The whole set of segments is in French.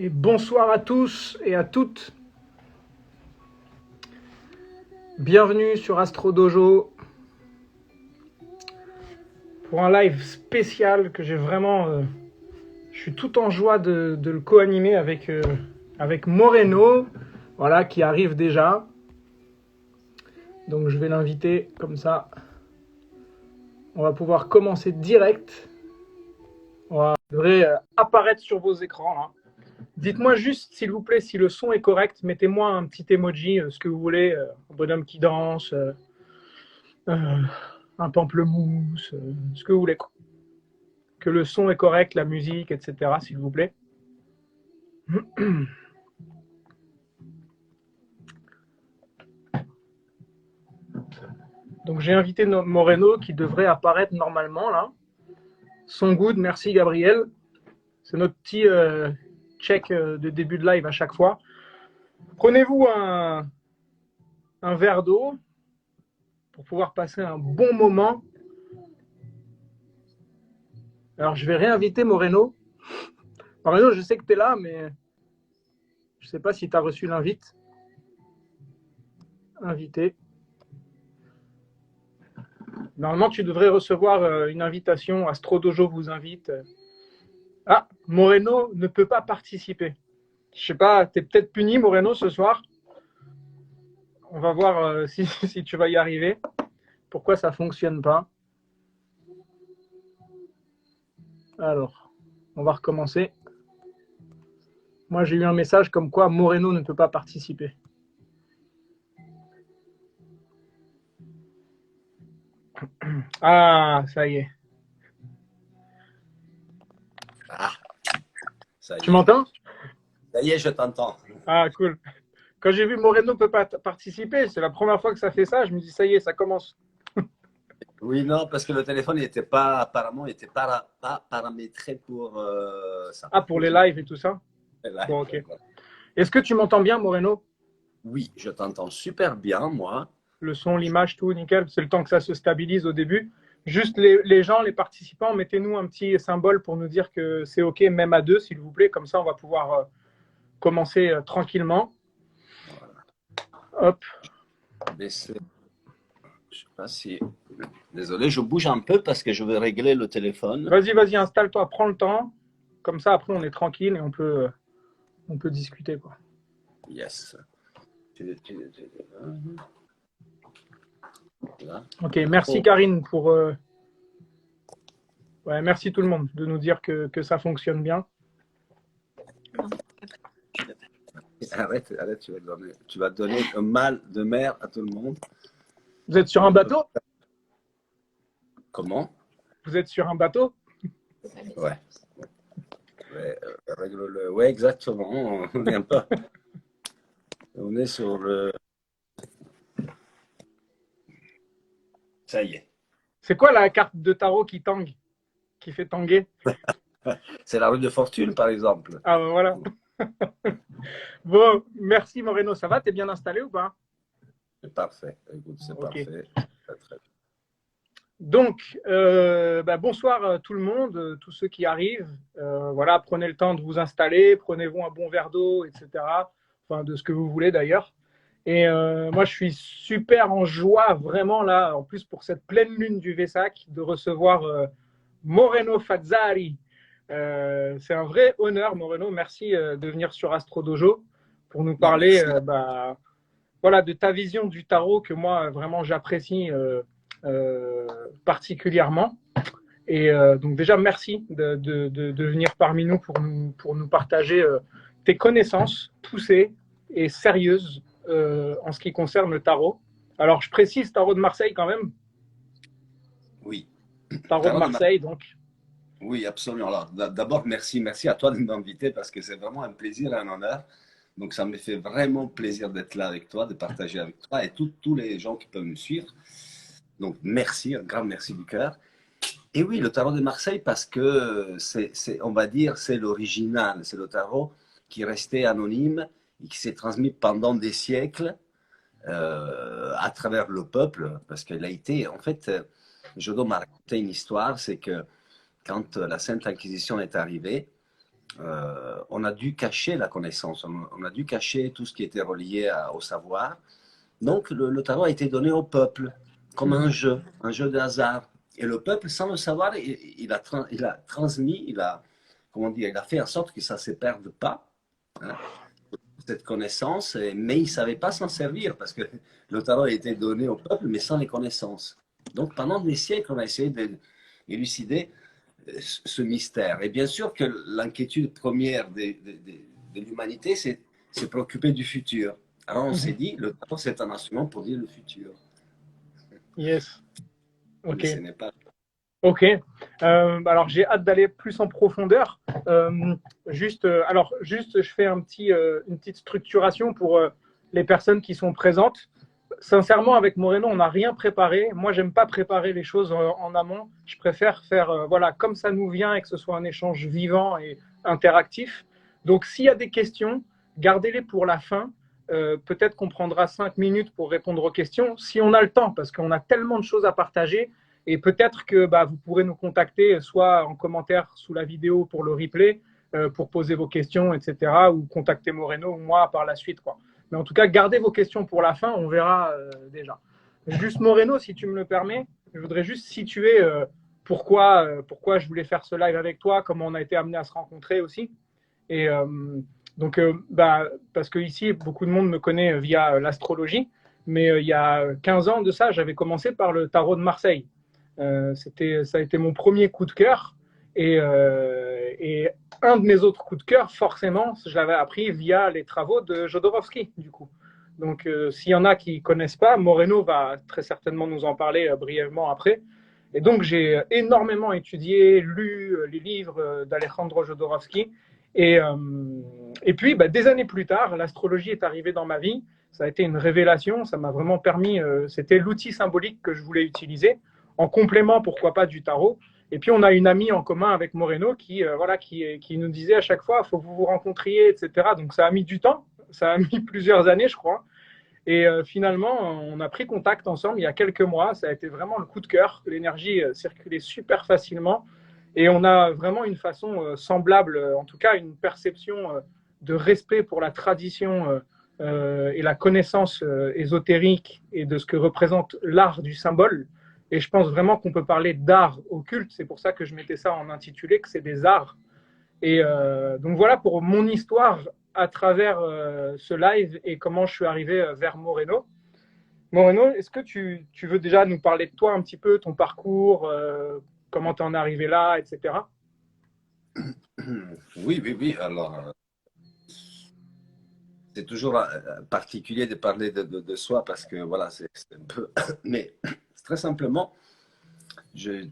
Et bonsoir à tous et à toutes. Bienvenue sur Astro Dojo pour un live spécial que j'ai vraiment... je suis tout en joie de le co-animer avec Moreno, voilà, qui arrive déjà. Donc je vais l'inviter comme ça. On va pouvoir commencer direct. Voilà, ça devrait apparaître sur vos écrans là. Dites-moi juste, s'il vous plaît, si le son est correct. Mettez-moi un petit emoji, ce que vous voulez. Un bonhomme qui danse, un pamplemousse, ce que vous voulez. Que le son est correct, la musique, etc., s'il vous plaît. Donc j'ai invité Moreno qui devrait apparaître normalement là. Son good, merci Gabriel. C'est notre petit check de début de live à chaque fois. Prenez-vous un verre d'eau pour pouvoir passer un bon moment. Alors je vais réinviter Moreno. Moreno, je sais que tu es là, mais je ne sais pas si tu as reçu l'invite. Invité. Normalement, tu devrais recevoir une invitation. Astro Dojo vous invite. Ah, Moreno ne peut pas participer. Je sais pas, tu es peut-être puni, Moreno, ce soir. On va voir si tu vas y arriver. Pourquoi ça ne fonctionne pas? Alors, on va recommencer. Moi, j'ai eu un message comme quoi Moreno ne peut pas participer. Ah, ça y est. Ah, ça y est. Tu m'entends? Ça y est, je t'entends. Ah, cool. Quand j'ai vu Moreno ne peut pas participer, c'est la première fois que ça fait ça, je me dis ça y est, ça commence. Oui, non, parce que le téléphone n'était pas, apparemment, il n'était pas paramétré pour ça. Ah, pour les lives et tout ça? Bon, ok. Est-ce que tu m'entends bien, Moreno? Oui, je t'entends super bien, moi. Le son, l'image, tout, nickel. C'est le temps que ça se stabilise au début. Juste les gens, les participants, mettez-nous un petit symbole pour nous dire que c'est OK, même à deux, s'il vous plaît. Comme ça, on va pouvoir commencer tranquillement. Voilà. Hop. Baisser. Je sais pas si... Désolé, je bouge un peu parce que je vais régler le téléphone. Vas-y, installe-toi, prends le temps. Comme ça, après, on est tranquille et on peut discuter, quoi. Yes. Là. Ok, merci Karine pour... Ouais, merci tout le monde de nous dire que ça fonctionne bien. Arrête, tu vas donner un mal de mer à tout le monde. Vous êtes sur un bateau? Comment? Vous êtes sur un bateau? Ouais. Ouais, exactement. On est un peu... On est sur le... Ça y est. C'est quoi la carte de tarot qui tangue? Qui fait tanguer? C'est la rue de fortune, par exemple. Ah, ben voilà. Bon, merci Moreno. Ça va? T'es bien installé ou pas? C'est parfait. Écoute, c'est okay. Parfait. Très, très bien. Donc, bonsoir tout le monde, tous ceux qui arrivent. Voilà, prenez le temps de vous installer, prenez-vous un bon verre d'eau, etc. Enfin, de ce que vous voulez d'ailleurs. Et moi, je suis super en joie, vraiment là, en plus pour cette pleine lune du Vesak, de recevoir Moreno Fazzari. C'est un vrai honneur, Moreno. Merci de venir sur Astro Dojo pour nous parler voilà, de ta vision du tarot que moi, vraiment, j'apprécie particulièrement. Et donc déjà, merci de venir parmi nous pour nous partager tes connaissances poussées et sérieuses en ce qui concerne le tarot. Alors, je précise tarot de Marseille quand même. Oui. Tarot de Marseille, donc. Oui, absolument. Alors, d'abord, merci à toi de m'inviter parce que c'est vraiment un plaisir et un honneur. Donc, ça me fait vraiment plaisir d'être là avec toi, de partager avec toi et tous les gens qui peuvent me suivre. Donc, merci, un grand merci du cœur. Et oui, le tarot de Marseille, parce que on va dire, c'est l'original. C'est le tarot qui est resté anonyme et qui s'est transmis pendant des siècles à travers le peuple, parce qu'il a été, en fait, je dois me raconter une histoire, c'est que quand la Sainte Inquisition est arrivée, on a dû cacher la connaissance, on a dû cacher tout ce qui était relié au savoir. Donc, le tarot a été donné au peuple comme un jeu de hasard. Et le peuple, sans le savoir, il a transmis, comment dire, il a fait en sorte que ça ne se perde pas, hein, cette connaissance, mais il ne savait pas s'en servir parce que le tarot a été donné au peuple, mais sans les connaissances. Donc, pendant des siècles, on a essayé d'élucider ce mystère. Et bien sûr que l'inquiétude première de l'humanité, c'est se préoccuper du futur. Alors on s'est dit, le tarot, c'est un instrument pour dire le futur. Yes. Mais Ok. ce n'est pas. Ok. Alors j'ai hâte d'aller plus en profondeur. Juste, je fais une petite structuration pour les personnes qui sont présentes. Sincèrement, avec Moreno, on n'a rien préparé. Moi, j'aime pas préparer les choses en amont. Je préfère faire, voilà, comme ça nous vient et que ce soit un échange vivant et interactif. Donc, s'il y a des questions, gardez-les pour la fin. Peut-être qu'on prendra 5 minutes pour répondre aux questions, si on a le temps, parce qu'on a tellement de choses à partager. Et peut-être que vous pourrez nous contacter, soit en commentaire sous la vidéo pour le replay, pour poser vos questions, etc. Ou contacter Moreno ou moi par la suite, quoi. Mais en tout cas, gardez vos questions pour la fin, on verra déjà. Juste Moreno, si tu me le permets, je voudrais juste situer pourquoi je voulais faire ce live avec toi, comment on a été amené à se rencontrer aussi. Et parce que ici, beaucoup de monde me connaît via l'astrologie, mais il y a 15 ans de ça, j'avais commencé par le tarot de Marseille. Ça a été mon premier coup de cœur. Et un de mes autres coups de cœur, forcément, je l'avais appris via les travaux de Jodorowsky, du coup. Donc, s'il y en a qui ne connaissent pas, Moreno va très certainement nous en parler brièvement après. Et donc, j'ai énormément étudié, lu les livres d'Alejandro Jodorowsky. Et, euh, et puis, des années plus tard, l'astrologie est arrivée dans ma vie. Ça a été une révélation. Ça m'a vraiment permis. C'était l'outil symbolique que je voulais utiliser, en complément, pourquoi pas, du tarot. Et puis, on a une amie en commun avec Moreno qui nous disait à chaque fois, il faut que vous vous rencontriez, etc. Donc, ça a mis du temps. Ça a mis plusieurs années, je crois. Et finalement, on a pris contact ensemble il y a quelques mois. Ça a été vraiment le coup de cœur. L'énergie circulait super facilement. Et on a vraiment une façon semblable, en tout cas une perception de respect pour la tradition et la connaissance ésotérique et de ce que représente l'art du symbole. Et je pense vraiment qu'on peut parler d'art occulte. C'est pour ça que je mettais ça en intitulé, que c'est des arts. Et donc voilà pour mon histoire à travers ce live et comment je suis arrivé vers Moreno. Moreno, est-ce que tu veux déjà nous parler de toi un petit peu, ton parcours, comment tu en es arrivé là, etc. Oui, oui, oui. Alors, c'est toujours particulier de parler de soi parce que voilà, c'est un peu. Mais très simplement,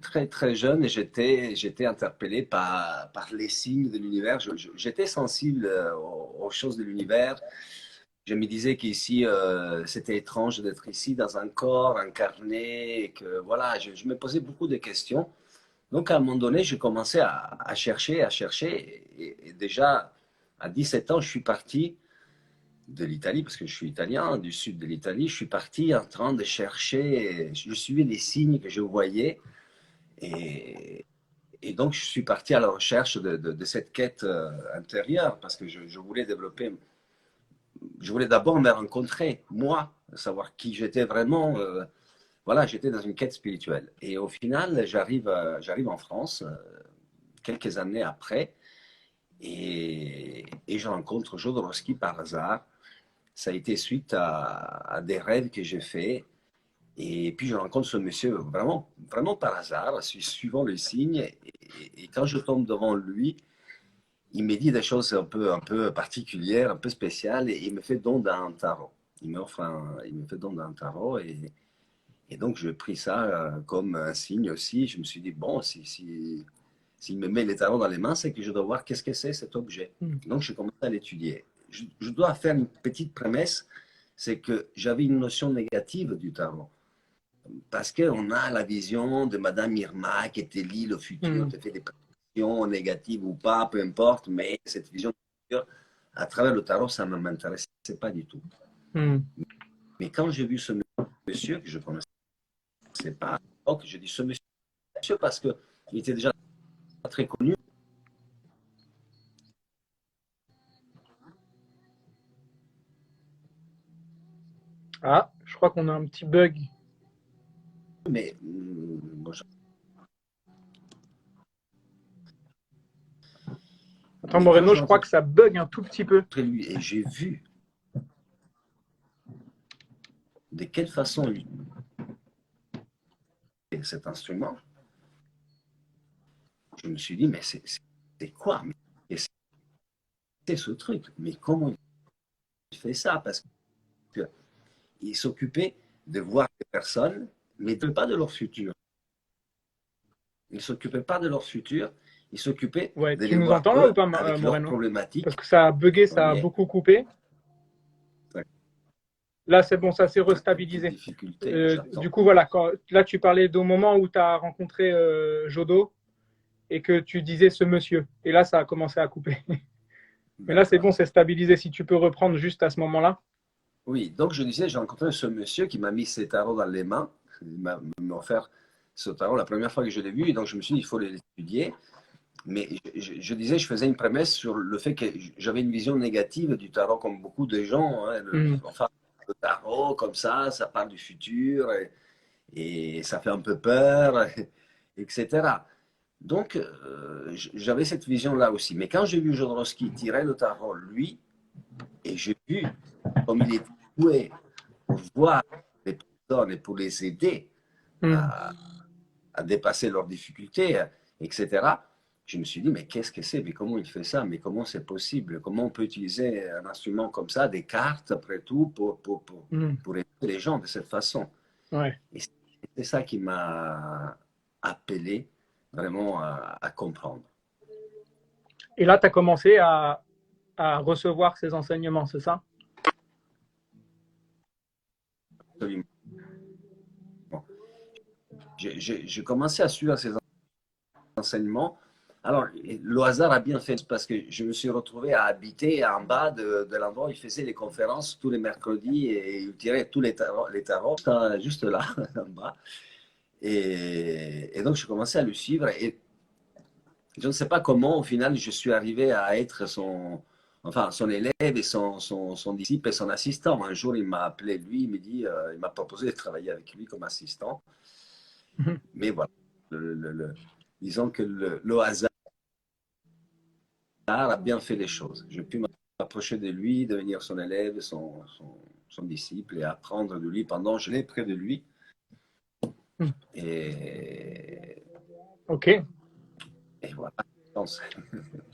très très jeune, j'étais interpellé par les signes de l'univers. J'étais sensible aux choses de l'univers. Je me disais qu'ici, c'était étrange d'être ici dans un corps incarné, et que voilà, je me posais beaucoup de questions. Donc, à un moment donné, j'ai commencé à chercher, à chercher. Et déjà, à 17 ans, je suis parti de l'Italie, parce que je suis italien, du sud de l'Italie. Je suis parti en train de chercher, je suivais les signes que je voyais. Et, et donc, je suis parti à la recherche de cette quête intérieure, parce que je voulais développer, je voulais d'abord me rencontrer, moi, savoir qui j'étais vraiment. Voilà, j'étais dans une quête spirituelle. Et au final, j'arrive en France quelques années après et je rencontre Jodorowsky par hasard. Ça a été suite à des rêves que j'ai faits. Et puis je rencontre ce monsieur vraiment, vraiment par hasard, suivant le signe. Et quand je tombe devant lui, il me dit des choses un peu particulières, un peu spéciales, et il me fait don d'un tarot. Il me fait don d'un tarot, et donc j'ai pris ça comme un signe aussi. Je me suis dit, bon, s'il me met les tarots dans les mains, c'est que je dois voir qu'est-ce que c'est cet objet. Donc je commence à l'étudier. Je dois faire une petite prémisse, c'est que j'avais une notion négative du tarot. Parce qu'on a la vision de Madame Irma qui te lit le futur, te fait des prédictions négatives ou pas, peu importe, mais cette vision du futur, à travers le tarot, ça ne m'intéressait pas du tout. Mais quand j'ai vu ce monsieur, que je ne connaissais pas à l'époque, j'ai dit ce monsieur parce qu'il était déjà très connu. Ah, je crois qu'on a un petit bug. Mais Attends, quand Moreno, j'ai je crois rencontré que ça bug un tout petit peu. lui et j'ai vu de quelle façon il fait cet instrument, je me suis dit, mais c'est quoi? Mais c'est ce truc? Mais comment il fait ça? Parce qu'il s'occupait de voir les personnes, mais pas de leur futur. Il ne s'occupait pas de leur futur, il s'occupait Ouais, de tu les nous voir entends là ou eux pas, avec leurs Moreno? Parce problématiques. que ça a bugué, On ça a y est. beaucoup coupé. Là, c'est bon, ça s'est Petite restabilisé. difficulté, Du j'attends. coup, voilà, là, tu parlais au moment où tu as rencontré Jodo et que tu disais ce monsieur. Et là, ça a commencé à couper. Mais là, c'est D'accord. bon, c'est stabilisé. Si tu peux reprendre juste à ce moment-là. Oui, donc je disais, j'ai rencontré ce monsieur qui m'a mis ses tarots dans les mains. Il m'a offert ce tarot la première fois que je l'ai vu, et donc je me suis dit, il faut l'étudier. Mais je disais, je faisais une prémisse sur le fait que j'avais une vision négative du tarot, comme beaucoup de gens. Hein, Mm. enfin, le tarot, comme ça parle du futur, et ça fait un peu peur, etc. Donc, j'avais cette vision-là aussi. Mais quand j'ai vu Jodorowsky tirer le tarot, lui, et j'ai vu comme il était doué pour voir les personnes et pour les aider Mm. à, à dépasser leurs difficultés, etc., je me suis dit, mais qu'est-ce que c'est? Mais comment il fait ça? Mais comment c'est possible? Comment on peut utiliser un instrument comme ça, des cartes, après tout, Mm. pour aider les gens de cette façon? Ouais. Et c'est ça qui m'a appelé vraiment à comprendre. Et là, tu as commencé à recevoir ces enseignements, c'est ça? Absolument. J'ai commencé à suivre ces enseignements. Alors, le hasard a bien fait parce que je me suis retrouvé à habiter en bas de l'endroit où il faisait les conférences tous les mercredis et il tirait tous les tarots juste là, en bas. Et donc, je commençais à le suivre et je ne sais pas comment, au final, je suis arrivé à être son élève et son disciple et son assistant. Un jour, il m'a appelé, lui, il m'a dit, il m'a proposé de travailler avec lui comme assistant. Mhm. Mais voilà, disons que le hasard a bien fait les choses. J'ai pu m'approcher de lui, devenir son élève, son disciple et apprendre de lui pendant que je l'ai près de lui. Mm. Et, Ok. et voilà.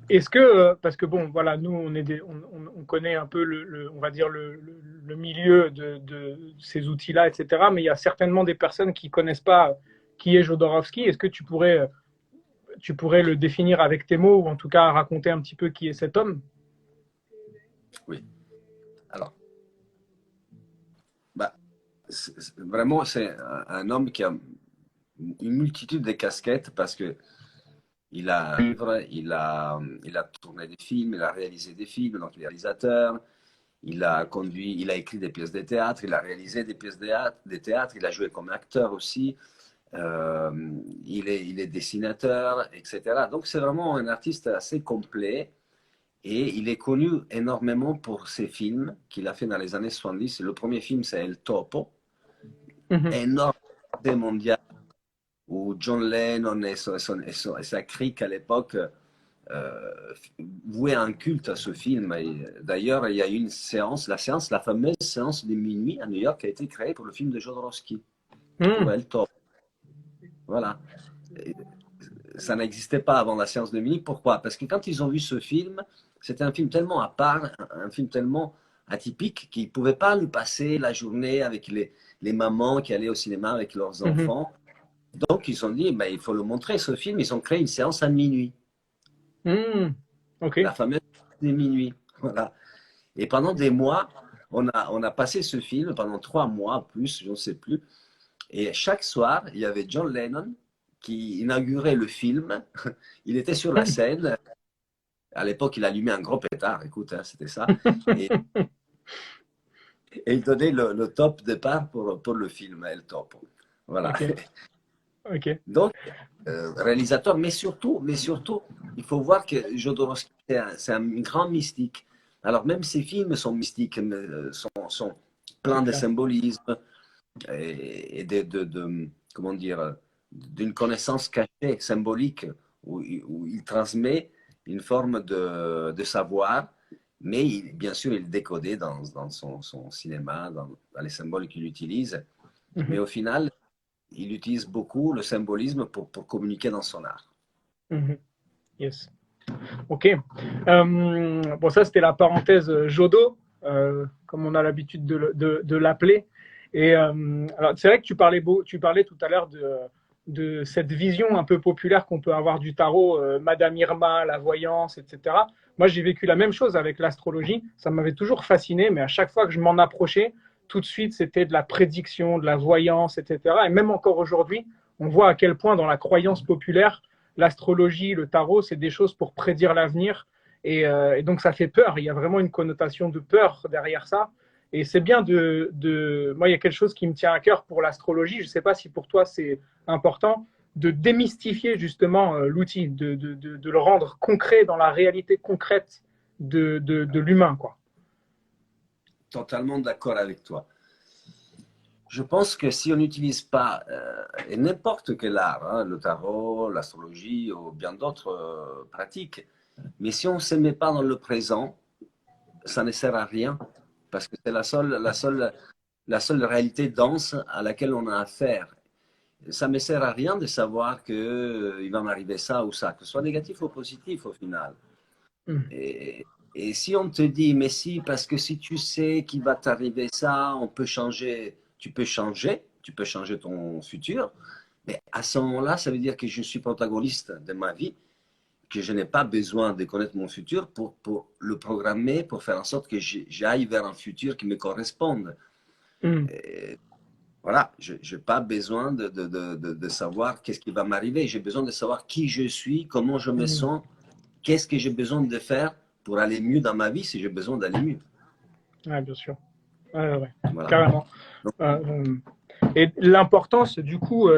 Est-ce que, parce que bon, voilà, nous, on connaît un peu on va dire le milieu de ces outils-là, etc. Mais il y a certainement des personnes qui connaissent pas qui est Jodorowsky. Est-ce que tu pourrais le définir avec tes mots ou en tout cas raconter un petit peu qui est cet homme? Oui. Alors, bah, vraiment, c'est un homme qui a une multitude de casquettes parce que il a tourné des films, il a réalisé des films, donc il est réalisateur. Il a écrit des pièces de théâtre, il a réalisé des pièces de théâtre, il a joué comme acteur aussi, euh, il est dessinateur, etc. Donc c'est vraiment un artiste assez complet et il est connu énormément pour ses films qu'il a fait dans les années 70. Le premier film, c'est El Topo, Mhm. énorme succès mondial où John Lennon et sa clique à l'époque euh, vouait un culte à ce film. D'ailleurs, il y a une séance, la fameuse séance de minuit à New York, qui a été créée pour le film de Jodorowsky, pour Mm. El Toro. Voilà. Et ça n'existait pas avant la séance de minuit. Pourquoi? Parce que quand ils ont vu ce film, c'était un film tellement à part, un film tellement atypique qu'ils ne pouvaient pas le passer la journée avec les mamans qui allaient au cinéma avec leurs Mhm. enfants. Donc, ils ont dit, ben, il faut le montrer, ce film. Ils ont créé une séance à minuit, Mm. Ok. la fameuse de minuit. Voilà. Et pendant des mois, on a passé ce film pendant 3 mois, plus, je ne sais plus. Et chaque soir, il y avait John Lennon qui inaugurait le film. Il était sur la scène. À l'époque, il allumait un gros pétard, écoute, hein, c'était ça. Et, et il donnait le top départ pour le film, El Top. Voilà. Ok. Ok. Donc, réalisateur, mais surtout, il faut voir que Jodorowsky, c'est un grand mystique. Alors, même ses films sont mystiques, sont plein c'est de clair. symbolisme et comment dire, d'une connaissance cachée, symbolique, où il transmet une forme de savoir, mais bien sûr, il décodait dans son cinéma, dans les symboles qu'il utilise. Mais Mhm, au final, il utilise beaucoup le symbolisme pour communiquer dans son art. mhm. Yes. Ok. Bon, ça, c'était la parenthèse Jodo, comme on a l'habitude de l'appeler. Et alors, c'est vrai que tu parlais tout à l'heure de cette vision un peu populaire qu'on peut avoir du tarot, Madame Irma, la voyance, etc. Moi, j'ai vécu la même chose avec l'astrologie. Ça m'avait toujours fasciné, mais à chaque fois que je m'en approchais, tout de suite, c'était de la prédiction, de la voyance, etc. Et même encore aujourd'hui, on voit à quel point dans la croyance populaire, l'astrologie, le tarot, c'est des choses pour prédire l'avenir. Et donc, ça fait peur. Il y a vraiment une connotation de peur derrière ça. Et c'est bien Moi, il y a quelque chose qui me tient à cœur pour l'astrologie. Je ne sais pas si pour toi, c'est important de démystifier justement l'outil, de le rendre concret dans la réalité concrète de l'humain, quoi. Totalement d'accord avec toi. Je pense que si on n'utilise pas, et n'importe quel art, hein, le tarot, l'astrologie ou bien d'autres pratiques, mais si on ne se met pas dans le présent, ça ne sert à rien parce que c'est la seule réalité dense à laquelle on a affaire. Ça ne me sert à rien de savoir qu'il va m'arriver ça ou ça, que ce soit négatif ou positif au final. Mm. Et si on te dit, mais si, parce que si tu sais qu'il va t'arriver ça, on peut changer, tu peux changer ton futur, mais à ce moment-là, ça veut dire que je suis protagoniste de ma vie, que je n'ai pas besoin de connaître mon futur pour le programmer, pour faire en sorte que j'aille vers un futur qui me corresponde. Mm. Et voilà, je n'ai pas besoin de savoir qu'est-ce qui va m'arriver. J'ai besoin de savoir qui je suis, comment je me Mm. sens, qu'est-ce que j'ai besoin de faire pour aller mieux dans ma vie si j'ai besoin d'aller mieux. Ouais, bien sûr. Ouais, Voilà. carrément. Donc, Et l'importance, du coup,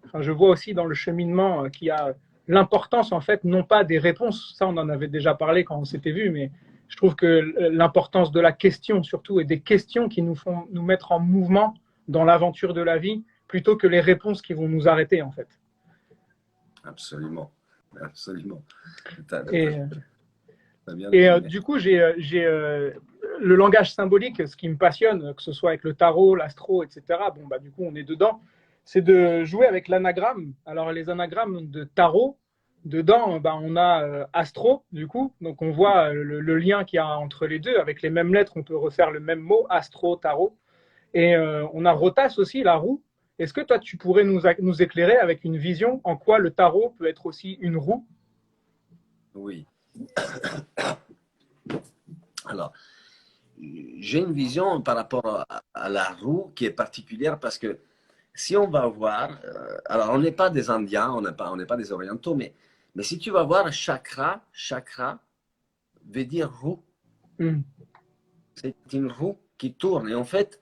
enfin, je vois aussi dans le cheminement qu'il y a l'importance, en fait, non pas des réponses, ça on en avait déjà parlé quand on s'était vu, mais je trouve que l'importance de la question surtout et des questions qui nous font nous mettre en mouvement dans l'aventure de la vie plutôt que les réponses qui vont nous arrêter, en fait. absolument. Absolument. Tu as, Et, bien et résumé. du coup, j'ai le langage symbolique, ce qui me passionne, que ce soit avec le tarot, l'astro, etc. Bon, bah, du coup, on est dedans. C'est de jouer avec l'anagramme. Alors, les anagrammes de tarot, dedans, bah, on a astro, du coup. Donc, on voit le lien qu'il y a entre les deux. Avec les mêmes lettres, on peut refaire le même mot, astro, tarot. Et on a rotas aussi, la roue. Est-ce que toi, tu pourrais nous éclairer avec une vision en quoi le tarot peut être aussi une roue? Oui. Alors, j'ai une vision par rapport à la roue qui est particulière parce que si on va voir, alors on n'est pas des Indiens, on n'est pas des Orientaux, mais si tu vas voir chakra veut dire roue. Mm. C'est une roue qui tourne. Et en fait,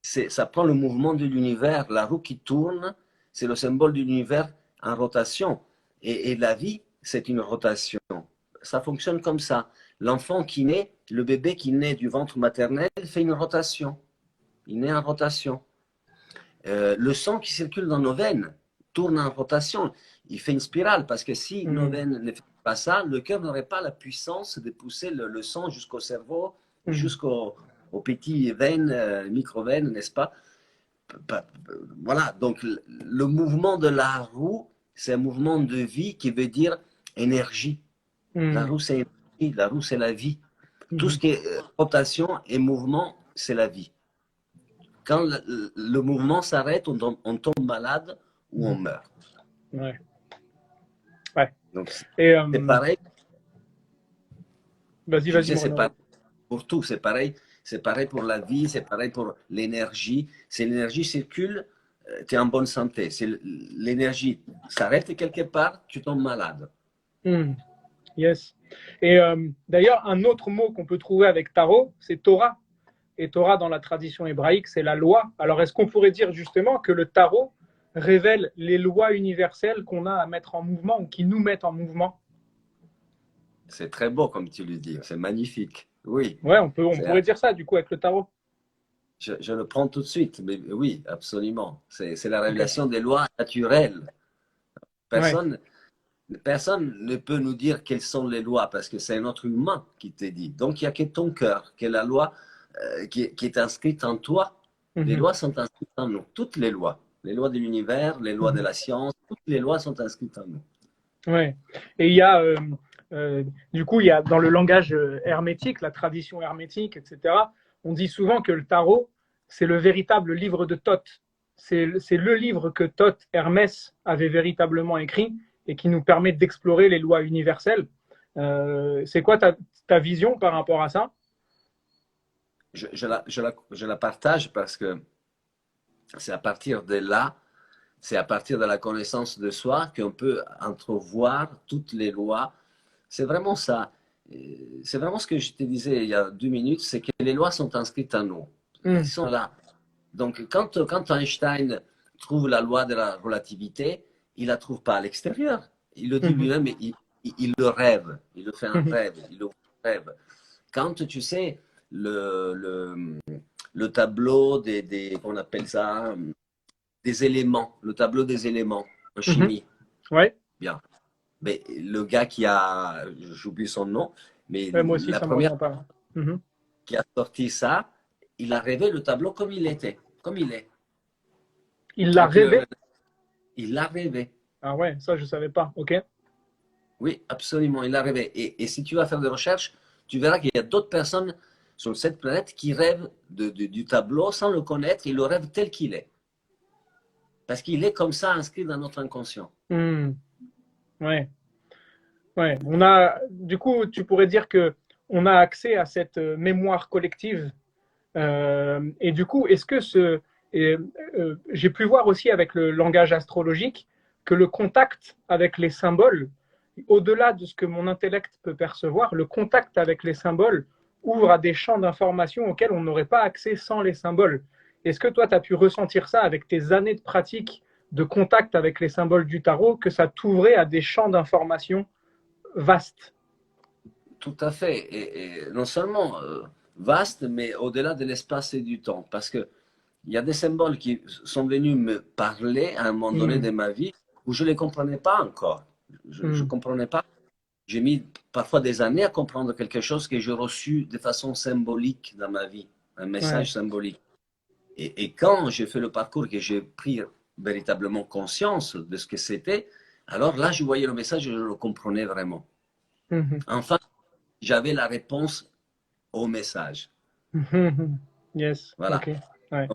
ça prend le mouvement de l'univers. La roue qui tourne, c'est le symbole de l'univers en rotation. Et la vie, c'est une rotation. Ça fonctionne comme ça. L'enfant qui naît, le bébé qui naît du ventre maternel fait une rotation. Il naît en rotation. Le sang qui circule dans nos veines tourne en rotation. Il fait une spirale parce que si nos Mm. veines ne font pas ça, le cœur n'aurait pas la puissance de pousser le sang jusqu'au cerveau, Mm. aux petites veines, micro-veines, n'est-ce pas? Voilà, donc le mouvement de la roue, c'est un mouvement de vie qui veut dire énergie. La Mm. roue, c'est énergie, la roue, c'est la vie. Tout ce Mm. qui est rotation et mouvement, c'est la vie. Quand le mouvement s'arrête, on tombe malade ou on Mhm. meurt. Ouais. Ouais. Donc, Et c'est pareil, je vas-y, disais, mon c'est Renaud. pareil pour tout, c'est pareil pour la vie, c'est pareil pour l'énergie. Si l'énergie circule, tu es en bonne santé. Si l'énergie s'arrête quelque part, tu tombes malade. Hmm, yes. Et d'ailleurs, un autre mot qu'on peut trouver avec tarot, c'est Torah. Et Torah, dans la tradition hébraïque, c'est la loi. Alors, est-ce qu'on pourrait dire justement que le tarot révèle les lois universelles qu'on a à mettre en mouvement ou qui nous mettent en mouvement? C'est très beau comme tu le dis, c'est magnifique. Oui, Ouais, on c'est pourrait dire ça du coup avec le tarot. je le prends tout de suite. Mais oui, absolument. C'est la Ok. révélation des lois naturelles. Ouais. Personne, personne ne peut nous dire quelles sont les lois parce que c'est un autre humain qui te dit. Donc, il n'y a que ton cœur, que la loi qui est inscrite en toi. Les Mhm. lois sont inscrites en nous. Toutes les lois de l'univers, les lois de Mhm. la science, toutes les lois sont inscrites en nous. Ouais. Et il y a, du coup, il y a dans le langage hermétique, la tradition hermétique, etc., on dit souvent que le tarot, c'est le véritable livre de Thoth. C'est le livre que Thoth, Hermès, avait véritablement écrit et qui nous permet d'explorer les lois universelles. C'est quoi ta vision par rapport à ça? Je la partage parce que c'est à partir de là, c'est à partir de la connaissance de soi qu'on peut entrevoir toutes les lois. C'est vraiment ça. C'est vraiment ce que je te disais il y a 2 minutes, c'est que les lois sont inscrites en nous. Ils Mm. sont là. Donc, quand Einstein trouve la loi de la relativité, il ne la trouve pas à l'extérieur. Il le dit Mhm. lui-même, il le rêve. Il le fait un Mhm. rêve. Il le rêve. Quand tu sais, le tableau on appelle ça, des éléments, le tableau des éléments en Mhm. chimie, Ouais. bien. Mais le gars qui a, j'oublie son nom, mais Ouais, moi aussi, la ça me première revient pas. Mhm. qui a sorti ça, il a rêvé le tableau comme il était, comme il est. Il l'a Donc, rêvé. il l'a rêvé. Ah ouais, ça, je savais pas. Ok. Oui, absolument, il l'a rêvé. Et si tu vas faire des recherches, tu verras qu'il y a d'autres personnes sur cette planète qui rêvent du tableau sans le connaître, ils le rêvent tel qu'il est. Parce qu'il est comme ça inscrit dans notre inconscient. Mm. Ouais. Ouais, on a, du coup, tu pourrais dire que on a accès à cette mémoire collective. Et du coup, est-ce que et, j'ai pu voir aussi avec le langage astrologique que le contact avec les symboles, au-delà de ce que mon intellect peut percevoir, le contact avec les symboles ouvre à des champs d'information auxquels on n'aurait pas accès sans les symboles. Est-ce que toi, tu as pu ressentir ça avec tes années de pratique de contact avec les symboles du tarot, que ça t'ouvrait à des champs d'information vaste? Tout à fait. Et non seulement vaste, mais au-delà de l'espace et du temps. Parce que il y a des symboles qui sont venus me parler à un moment donné de Mm, ma vie où je ne les comprenais pas encore. Je ne mm, comprenais pas. J'ai mis parfois des années à comprendre quelque chose que j'ai reçu de façon symbolique dans ma vie, un ouais. message symbolique. Et quand j'ai fait le parcours, que j'ai pris véritablement conscience de ce que c'était, alors là, je voyais le message et je le comprenais vraiment. Mhm, Enfin, j'avais la réponse au message. mhm. Yes, Voilà. ok. Ouais,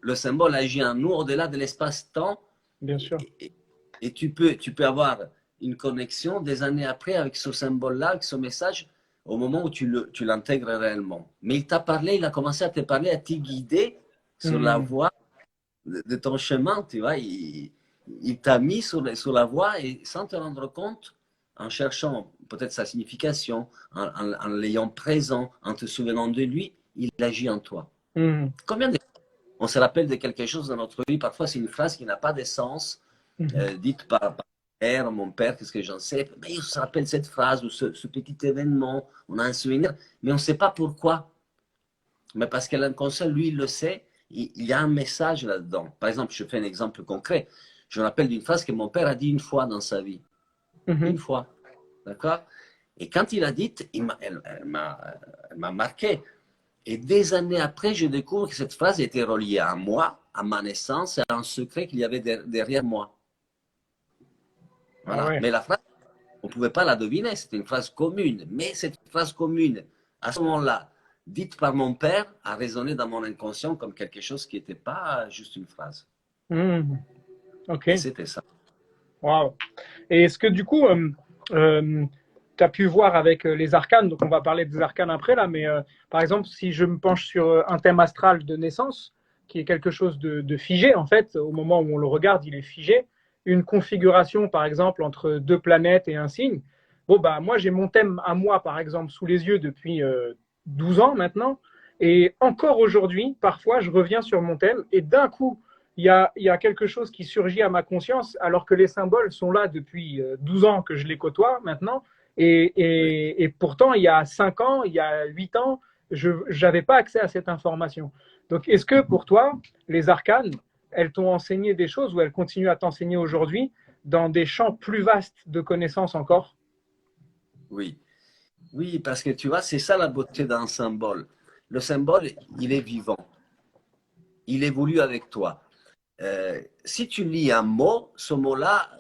Le symbole agit en nous au-delà de l'espace-temps bien et, sûr. et- et tu peux avoir une connexion des années après avec ce symbole-là, avec ce message, au moment où tu l'intègres réellement. Mais il t'a parlé, il a commencé à te parler, à te guider sur la Mm, voie de ton chemin, tu vois. Il t'a mis sur la voie et sans te rendre compte, en cherchant peut-être sa signification, en l'ayant présent, en te souvenant de lui, il agit en toi. mm, Combien de on se rappelle de quelque chose dans notre vie. Parfois, c'est une phrase qui n'a pas de sens, mhm, dite par mon père, qu'est-ce que j'en sais. Mais on se rappelle cette phrase ou ce petit événement, on a un souvenir, mais on ne sait pas pourquoi. Mais parce que l'inconscient, lui, il le sait, il y a un message là-dedans. Par exemple, je fais un exemple concret. Je me rappelle d'une phrase que mon père a dit une fois dans sa vie. Une mhm, fois. D'accord. Et quand il a dit, elle m'a marqué. Et des années après, je découvre que cette phrase était reliée à moi, à ma naissance et à un secret qu'il y avait derrière moi. ah Voilà. ouais. Mais la phrase, on ne pouvait pas la deviner, c'était une phrase commune. Mais cette phrase commune, à ce moment-là, dite par mon père, a résonné dans mon inconscient comme quelque chose qui n'était pas juste une phrase. Mm, ok. Et c'était ça. Wow. Et est-ce que du coup, tu as pu voir avec les arcanes, donc on va parler des arcanes après là, mais par exemple, si je me penche sur un thème astral de naissance, qui est quelque chose de figé en fait, au moment où on le regarde, il est figé, une configuration par exemple entre deux planètes et un signe, bon bah moi j'ai mon thème à moi par exemple sous les yeux depuis 12 ans maintenant, et encore aujourd'hui, parfois je reviens sur mon thème et d'un coup, il y a quelque chose qui surgit à ma conscience, alors que les symboles sont là depuis 12 ans que je les côtoie maintenant. Et, Oui. et pourtant, il y a 5 ans, il y a 8 ans, je n'avais pas accès à cette information. Donc, est-ce que pour toi, les arcanes, elles t'ont enseigné des choses ou elles continuent à t'enseigner aujourd'hui dans des champs plus vastes de connaissances encore? Oui. Oui, parce que tu vois, c'est ça la beauté d'un symbole. Le symbole, il est vivant. Il évolue avec toi. Si tu lis un mot, ce mot-là,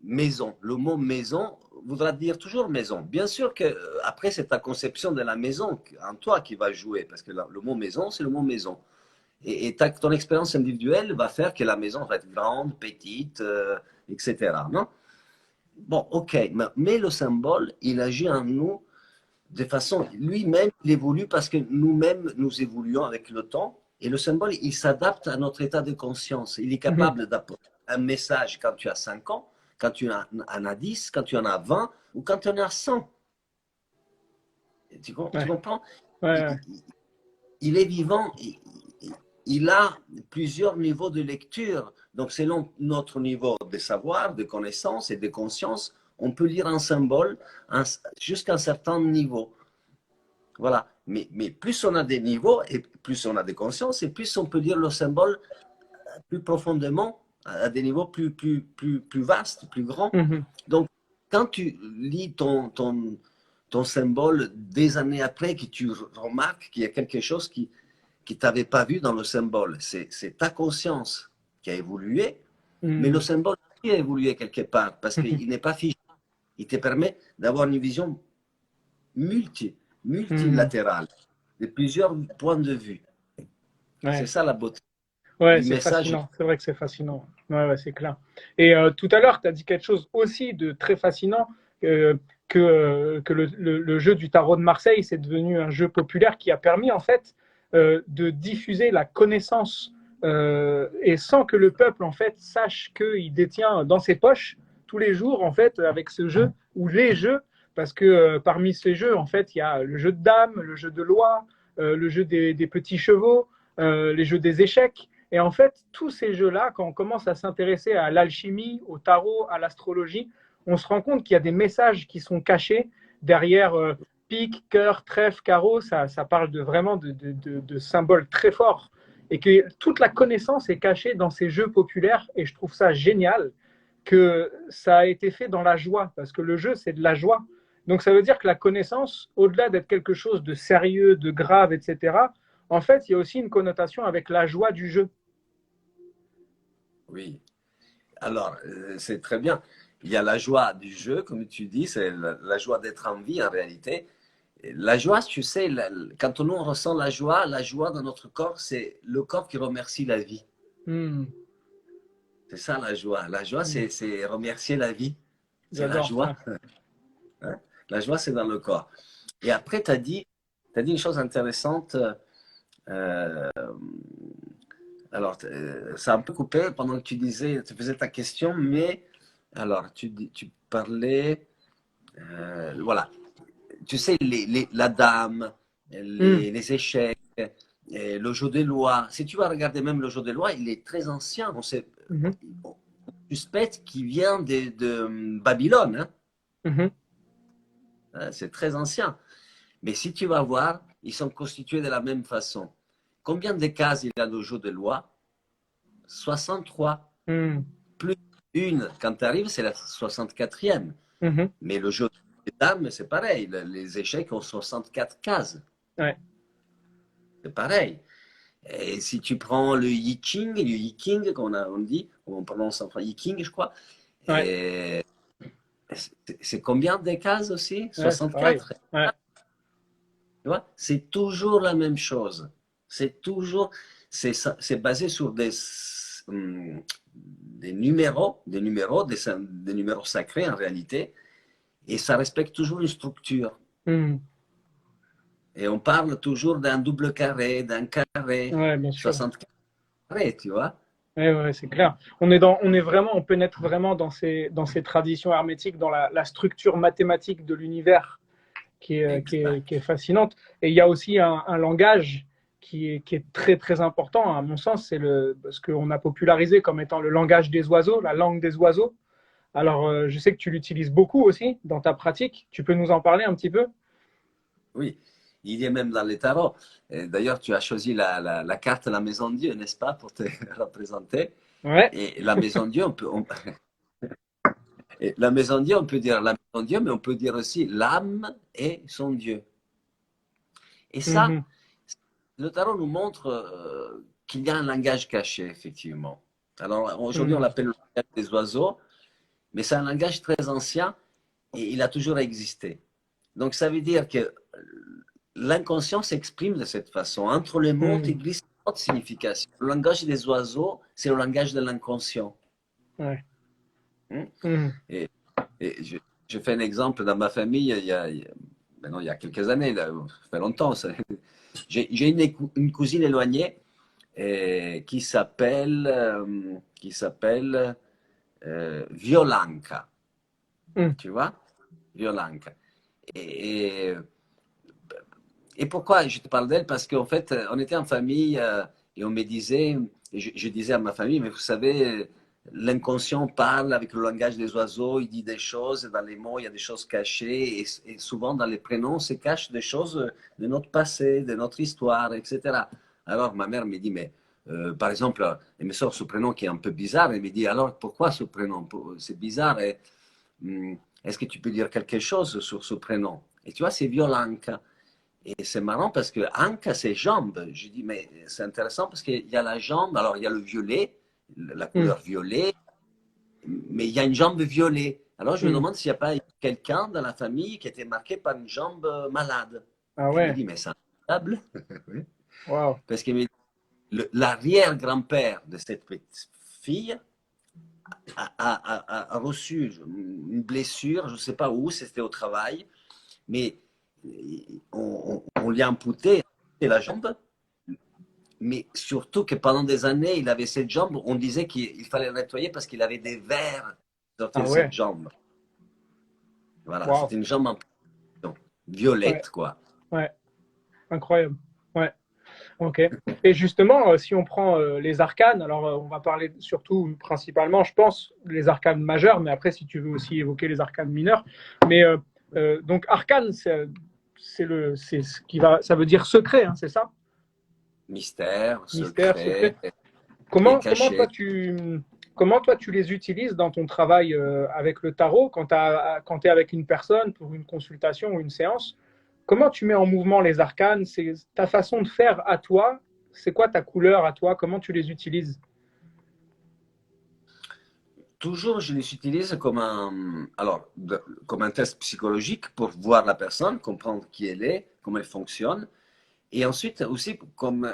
maison, le mot maison voudra dire toujours maison. Bien sûr que après c'est ta conception de la maison en toi qui va jouer, parce que le mot maison, c'est le mot maison. Et ton expérience individuelle va faire que la maison va être grande, petite, etc. Non? Bon, ok, mais le symbole, il agit en nous de façon, lui-même, il évolue parce que nous-mêmes, nous évoluons avec le temps. Et le symbole, il s'adapte à notre état de conscience. Il est Mhm. capable d'apporter un message quand tu as 5 ans, quand tu en as 10, quand tu en as 20 ou quand tu en as 100. Tu Ouais, comprends? ouais, ouais. Il est vivant, il a plusieurs niveaux de lecture. Donc, selon notre niveau de savoir, de connaissance et de conscience, on peut lire un symbole jusqu'à un certain niveau. Voilà. Mais plus on a des niveaux et plus on a des consciences et plus on peut lire le symbole plus profondément à des niveaux plus vastes, plus grands. Mhm. Donc, quand tu lis ton symbole des années après, que tu remarques qu'il y a quelque chose qui t'avait pas vu dans le symbole, c'est ta conscience qui a évolué, mais le Mhm. symbole qui a évolué quelque part parce Mhm. qu'il n'est pas figé. Il te permet d'avoir une vision multi, Mhm. multilatérale de plusieurs points de vue. C'est Ouais. ça la beauté Ouais, du c'est message. fascinant. C'est vrai que c'est fascinant. Ouais, ouais, c'est clair. Et tout à l'heure, tu as dit quelque chose aussi de très fascinant, que le jeu du tarot de Marseille, c'est devenu un jeu populaire qui a permis, en fait, de diffuser la connaissance et sans que le peuple, en fait, sache qu'il détient dans ses poches tous les jours, en fait, avec ce jeu, ou les jeux, parce que parmi ces jeux, en fait, il y a le jeu de dames, le jeu de loi, le jeu des petits chevaux, les jeux des échecs. Et en fait, tous ces jeux-là, quand on commence à s'intéresser à l'alchimie, au tarot, à l'astrologie, on se rend compte qu'il y a des messages qui sont cachés derrière pique, cœur, trèfle, carreau. Ça parle vraiment de symboles très forts. Et que toute la connaissance est cachée dans ces jeux populaires. Et je trouve ça génial que ça a été fait dans la joie. Parce que le jeu, c'est de la joie. Donc ça veut dire que la connaissance, au-delà d'être quelque chose de sérieux, de grave, etc., en fait, il y a aussi une connotation avec la joie du jeu. Oui. Alors, c'est très bien. Il y a la joie du jeu, comme tu dis, c'est la joie d'être en vie en réalité. Et la joie, tu sais, quand on ressent la joie dans notre corps, c'est le corps qui remercie la vie. Hmm. C'est ça la joie. La joie, Hmm. c'est remercier la vie. C'est la J'adore ça. joie. Hein. La joie, c'est dans le corps. Et après, tu as dit une chose intéressante. Euh, alors, ça a un peu coupé pendant que tu disais, tu faisais ta question, mais alors, tu parlais, voilà, tu sais, la dame, Hmm. les échecs, le jeu des lois. Si tu vas regarder même le jeu des lois, il est très ancien. Mhm. On suspecte qu'il vient de Babylone. Hein. Mhm. C'est très ancien. Mais si tu vas voir, ils sont constitués de la même façon. Combien de cases il y a de jeu de loi? 63. Hmm. Plus une, quand tu arrives, c'est la 64e. Mhm. Mais le jeu des dames, c'est pareil. Les échecs ont 64 cases. Ouais. C'est pareil. Et si tu prends le Yi-King, on dit, on prononce en français Yi-King, je crois, Ouais. c'est combien de cases aussi? Ouais, c'est pareil. 64. Ouais. Tu vois? C'est toujours la même chose. C'est toujours, c'est basé sur des numéros, des numéros sacrés en réalité, et ça respecte toujours une structure. Hmm. Et on parle toujours d'un double carré, d'un carré, Ouais, bien sûr. 64 carrés, tu vois. Ouais, ouais, c'est clair. On pénètre vraiment dans ces traditions hermétiques, dans la structure mathématique de l'univers Exact. qui est fascinante. Et il y a aussi un langage qui est très, très important, à mon sens, c'est ce qu'on a popularisé comme étant le langage des oiseaux, la langue des oiseaux. Alors, je sais que tu l'utilises beaucoup aussi dans ta pratique. Tu peux nous en parler un petit peu? Oui. Il y est même dans les tarots. D'ailleurs, tu as choisi la carte de la Maison de Dieu, n'est-ce pas, pour te représenter. Ouais. Et la Maison de Dieu, et la Maison de Dieu, on peut dire la Maison de Dieu, mais on peut dire aussi l'âme et son Dieu. Et ça, Mhm. le tarot nous montre qu'il y a un langage caché, effectivement. Alors aujourd'hui, on Mhm. l'appelle le langage des oiseaux, mais c'est un langage très ancien et il a toujours existé. Donc ça veut dire que l'inconscient s'exprime de cette façon. Entre les mots, il Mhm. glisse d'autres significations. Le langage des oiseaux, c'est le langage de l'inconscient. Ouais. Hmm. Mhm. Et, et je fais un exemple dans ma famille, maintenant, il y a quelques années, là, ça fait longtemps. J'ai une cousine éloignée qui s'appelle Violanka, Mhm. tu vois, Violanka. Et, et, et pourquoi je te parle d'elle? Parce qu'en fait, on était en famille et on me disait, je disais à ma famille, mais vous savez, l'inconscient parle avec le langage des oiseaux, il dit des choses, dans les mots, il y a des choses cachées, et souvent dans les prénoms se cachent des choses de notre passé, de notre histoire, etc. Alors ma mère me dit, mais par exemple, elle me sort ce prénom qui est un peu bizarre, elle me dit, alors pourquoi ce prénom? C'est bizarre, et, est-ce que tu peux dire quelque chose sur ce prénom? Et tu vois, c'est Violanka. Et c'est marrant parce que Anka, c'est jambe. Je dis, mais c'est intéressant parce qu'il y a la jambe, alors il y a le violet, la Mhm. couleur violet, mais il y a une jambe violet. Alors je me Mhm. demande s'il n'y a pas quelqu'un dans la famille qui était marqué par une jambe malade. Ah Elle me ouais. dit, mais c'est incroyable. Oui. Waouh. Parce que l'arrière-grand-père de cette petite fille a reçu une blessure, je ne sais pas où, c'était au travail, mais on lui a amputé la jambe. Mais surtout que pendant des années, il avait cette jambe, on disait qu'il fallait le nettoyer parce qu'il avait des vers sortis Ah de cette ouais. jambe. Voilà, Waouh. c'était une jambe en position Ouais. violette, quoi. Ouais. Incroyable. Ouais. Ok. Et justement, si on prend les arcanes, alors on va parler surtout, principalement, je pense, les arcanes majeures, mais après, si tu veux aussi évoquer les arcanes mineures. Mais donc, arcane, c'est ce qui va, ça veut dire secret, hein, c'est ça? Mystère, Mystère, secret, secret. et Comment caché. toi tu les utilises dans ton travail avec le tarot quand tu es avec une personne pour une consultation ou une séance? Comment tu mets en mouvement les arcanes? C'est ta façon de faire à toi. C'est quoi ta couleur à toi? Comment tu les utilises? Toujours, je les utilise comme un test psychologique pour voir la personne, comprendre qui elle est, comment elle fonctionne. Et ensuite aussi comme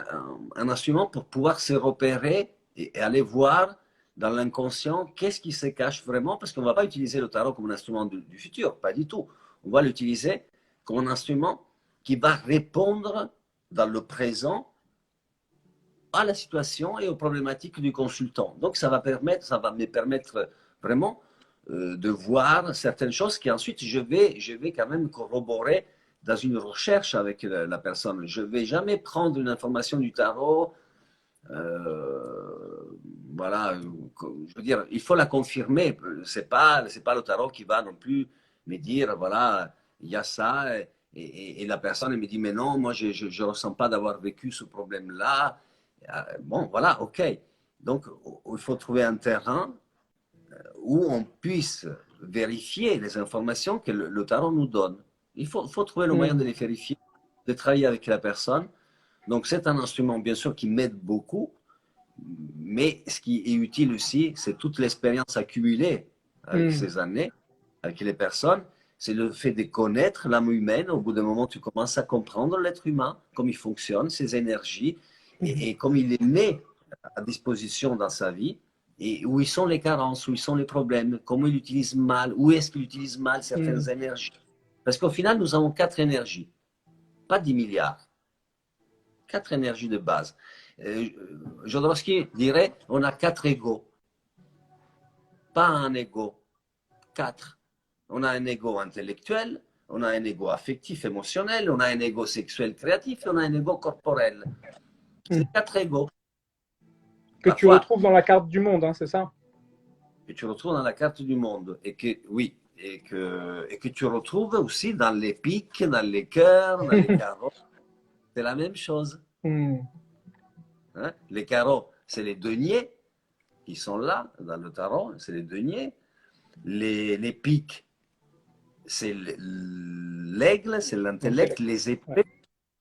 un instrument pour pouvoir se repérer et aller voir dans l'inconscient qu'est-ce qui se cache vraiment, parce qu'on ne va pas utiliser le tarot comme un instrument du futur, pas du tout. On va l'utiliser comme un instrument qui va répondre dans le présent à la situation et aux problématiques du consultant. Donc ça va me permettre vraiment de voir certaines choses qui ensuite je vais quand même corroborer dans une recherche avec la personne. Je ne vais jamais prendre une information du tarot. Voilà, je veux dire, il faut la confirmer. C'est pas le tarot qui va non plus me dire, voilà, il y a ça, et la personne elle me dit, mais non, moi je ne ressens pas d'avoir vécu ce problème-là. Bon, voilà, ok. Donc, il faut trouver un terrain où on puisse vérifier les informations que le tarot nous donne. Il faut trouver le moyen Hmm. de les vérifier, de travailler avec la personne. Donc, c'est un instrument, bien sûr, qui m'aide beaucoup, mais ce qui est utile aussi, c'est toute l'expérience accumulée avec Hmm. ces années, avec les personnes. C'est le fait de connaître l'âme humaine. Au bout d'un moment, tu commences à comprendre l'être humain, comment il fonctionne, ses énergies, Mhm. et comme il est né à disposition dans sa vie, et où ils sont les carences, où ils sont les problèmes, comment il utilise mal, où est-ce qu'il utilise mal Hmm. certaines énergies. Parce qu'au final, nous avons 4 énergies, pas 10 milliards. 4 énergies de base. Jodorowsky dirait on a 4 égos, pas un ego, 4. On a un ego intellectuel, on a un ego affectif, émotionnel, on a un ego sexuel créatif et on a un ego corporel. Hmm. C'est 4 égos. Que tu Parfois, retrouves dans la carte du monde, hein, c'est ça? que tu retrouves dans la carte du monde. Et que, oui, et que tu retrouves aussi dans les piques, dans les cœurs, dans les carreaux. C'est la même chose. Hmm. Hein. Les carreaux, c'est les deniers qui sont là dans le tarot, c'est les deniers. Les piques, c'est l'aigle, c'est l'intellect, les épées, Ouais.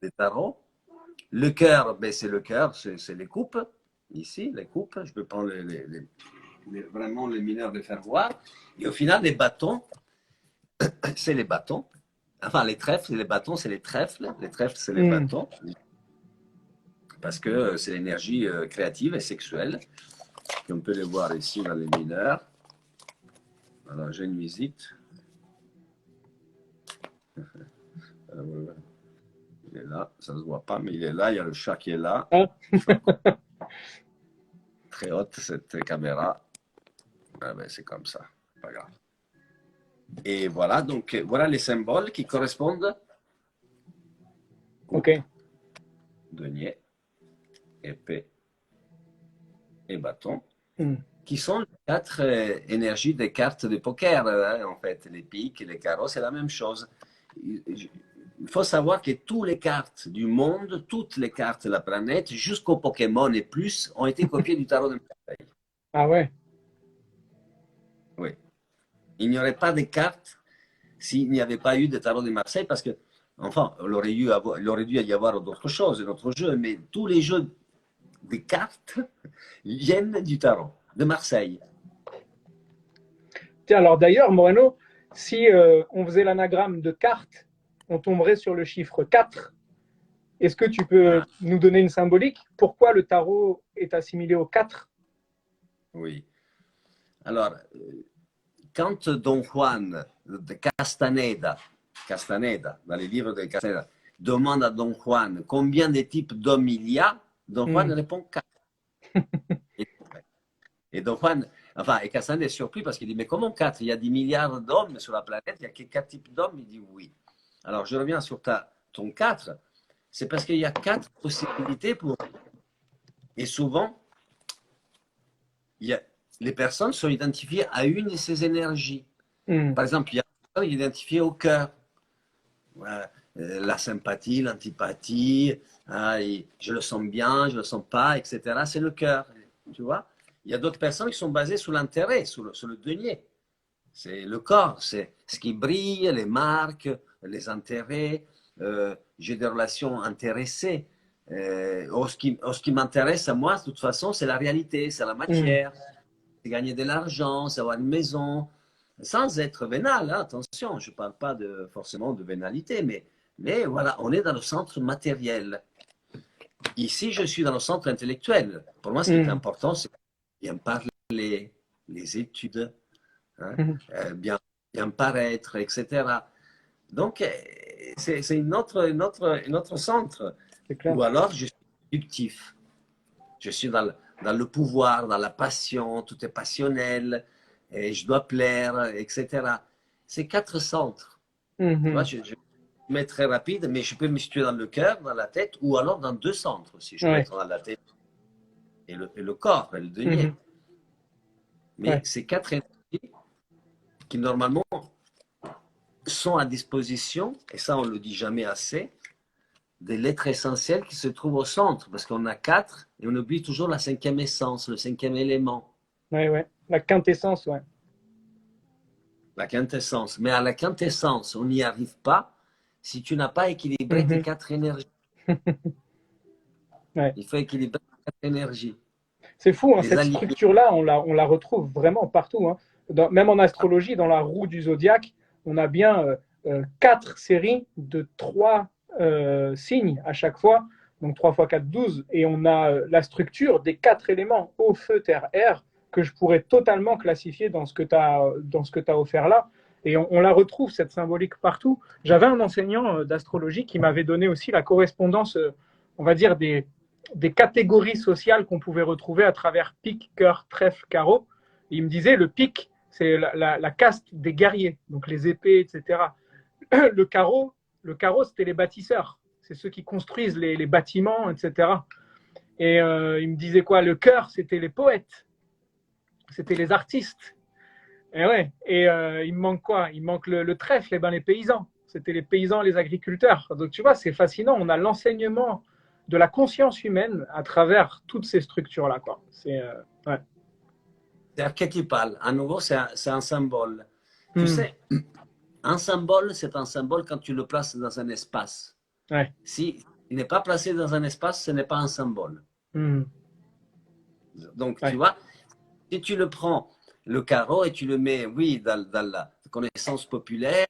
des tarots. Le cœur, ben, c'est le cœur, c'est les coupes. Ici, les coupes, je peux prendre vraiment les mineurs de faire voir. Et au final, les bâtons, c'est les bâtons. Enfin, les trèfles, c'est les bâtons, c'est les trèfles. Les trèfles, c'est les Hmm. bâtons. Parce que c'est l'énergie créative et sexuelle. Et on peut les voir ici dans les mineurs. Alors, j'ai une visite. Il est là, ça ne se voit pas, mais il est là. Il y a le chat qui est là. Ah. Très haute, cette caméra. Ah ben, c'est comme ça, pas grave. Et voilà, donc voilà les symboles qui correspondent Ok. denier, épée et bâton, Hmm. qui sont les quatre énergies des cartes de poker. Hein, en fait, les piques et les carreaux, c'est la même chose. Il faut savoir que toutes les cartes du monde, toutes les cartes de la planète, jusqu'au Pokémon et plus, ont été copiées du tarot de Marseille. Ah ouais. Oui. Il n'y aurait pas de cartes s'il n'y avait pas eu de tarot de Marseille, parce que, enfin, il aurait dû y avoir d'autres choses, d'autres jeux, mais tous les jeux de cartes viennent du tarot de Marseille. Tiens, alors d'ailleurs, Moreno, si on faisait l'anagramme de cartes, on tomberait sur le chiffre 4. Est-ce que tu peux Ah, nous donner une symbolique? Pourquoi le tarot est assimilé au 4? oui. Alors, quand Don Juan de Castaneda, dans les livres de Castaneda, demande à Don Juan combien de types d'hommes il y a, Don Juan Hmm. répond 4. Et Don Juan, enfin, et Castaneda est surpris parce qu'il dit, mais comment 4? Il y a 10 milliards d'hommes sur la planète, il y a que 4 types d'hommes? Il dit oui. Alors, je reviens sur ton 4. C'est parce qu'il y a 4 possibilités pour. Et souvent, il y a, les personnes sont identifiées à une de ces énergies. Hmm. Par exemple, il y a une personne identifiée au cœur. Voilà. La sympathie, l'antipathie, hein, je le sens bien, je le sens pas, etc. C'est le cœur, tu vois. Il y a d'autres personnes qui sont basées sur l'intérêt, sur le denier. C'est le corps, c'est ce qui brille, les marques, les intérêts. J'ai des relations intéressées. Ce qui m'intéresse à moi, de toute façon, c'est la réalité, c'est la Hmm. matière, c'est gagner de l'argent, c'est avoir une maison, sans être vénal, hein, attention, je ne parle pas forcément de vénalité, mais voilà, on est dans le centre matériel. Ici, je suis dans le centre intellectuel. Pour moi, ce qui est Hmm. important, c'est bien parler, les études, hein, Hmm. bien, bien paraître, etc. Donc, c'est une autre centre. C'est clair. Ou alors, je suis productif. Je suis dans le pouvoir, dans la passion, tout est passionnel, et je dois plaire, etc. C'est quatre centres. Tu vois, Hmm. je mets très rapide, mais je peux me situer dans le cœur, dans la tête, ou alors dans deux centres aussi. Je peux Ouais. être dans la tête et le corps, et le Hmm. denier. Mais Ouais. ces quatre énergies qui normalement sont à disposition, et ça on ne le dit jamais assez, des lettres essentielles qui se trouvent au centre, parce qu'on a quatre, et on oublie toujours la cinquième essence, le cinquième élément. Ouais, ouais. La quintessence, ouais. La quintessence. Mais à la quintessence, on n'y arrive pas si tu n'as pas équilibré tes Hmm. quatre énergies. Ouais. Il faut équilibrer tes quatre énergies. C'est fou, hein, Les cette aligner. structure-là, on la retrouve vraiment partout, hein. Même en astrologie, dans la roue du zodiaque, on a bien 4 séries de 3 signes à chaque fois, donc 3 fois 4, 12, et on a la structure des 4 éléments, eau, feu, terre, air, que je pourrais totalement classifier dans ce que tu as offert là. Et on la retrouve, cette symbolique, partout. J'avais un enseignant d'astrologie qui m'avait donné aussi la correspondance, on va dire, des catégories sociales qu'on pouvait retrouver à travers pique, cœur, trèfle, carreau. Et il me disait, le pique, c'est la caste des guerriers, donc les épées, etc. Le carreau, c'était les bâtisseurs, c'est ceux qui construisent les bâtiments, etc. Et il me disait quoi? Le cœur, c'était les poètes, c'était les artistes. Et ouais. Et il me manque quoi? Il me manque le trèfle, et ben les paysans. C'était les paysans, les agriculteurs. Donc tu vois, c'est fascinant. On a l'enseignement de la conscience humaine à travers toutes ces structures-là, quoi. C'est ouais. C'est archétypal. À nouveau, c'est un symbole. Tu Hmm. sais, un symbole, c'est un symbole quand tu le places dans un espace. Ouais. Si il n'est pas placé dans un espace, ce n'est pas un symbole. Hmm. Donc, tu Ouais. vois, si tu le prends, le carreau, et tu le mets, oui, dans la connaissance populaire,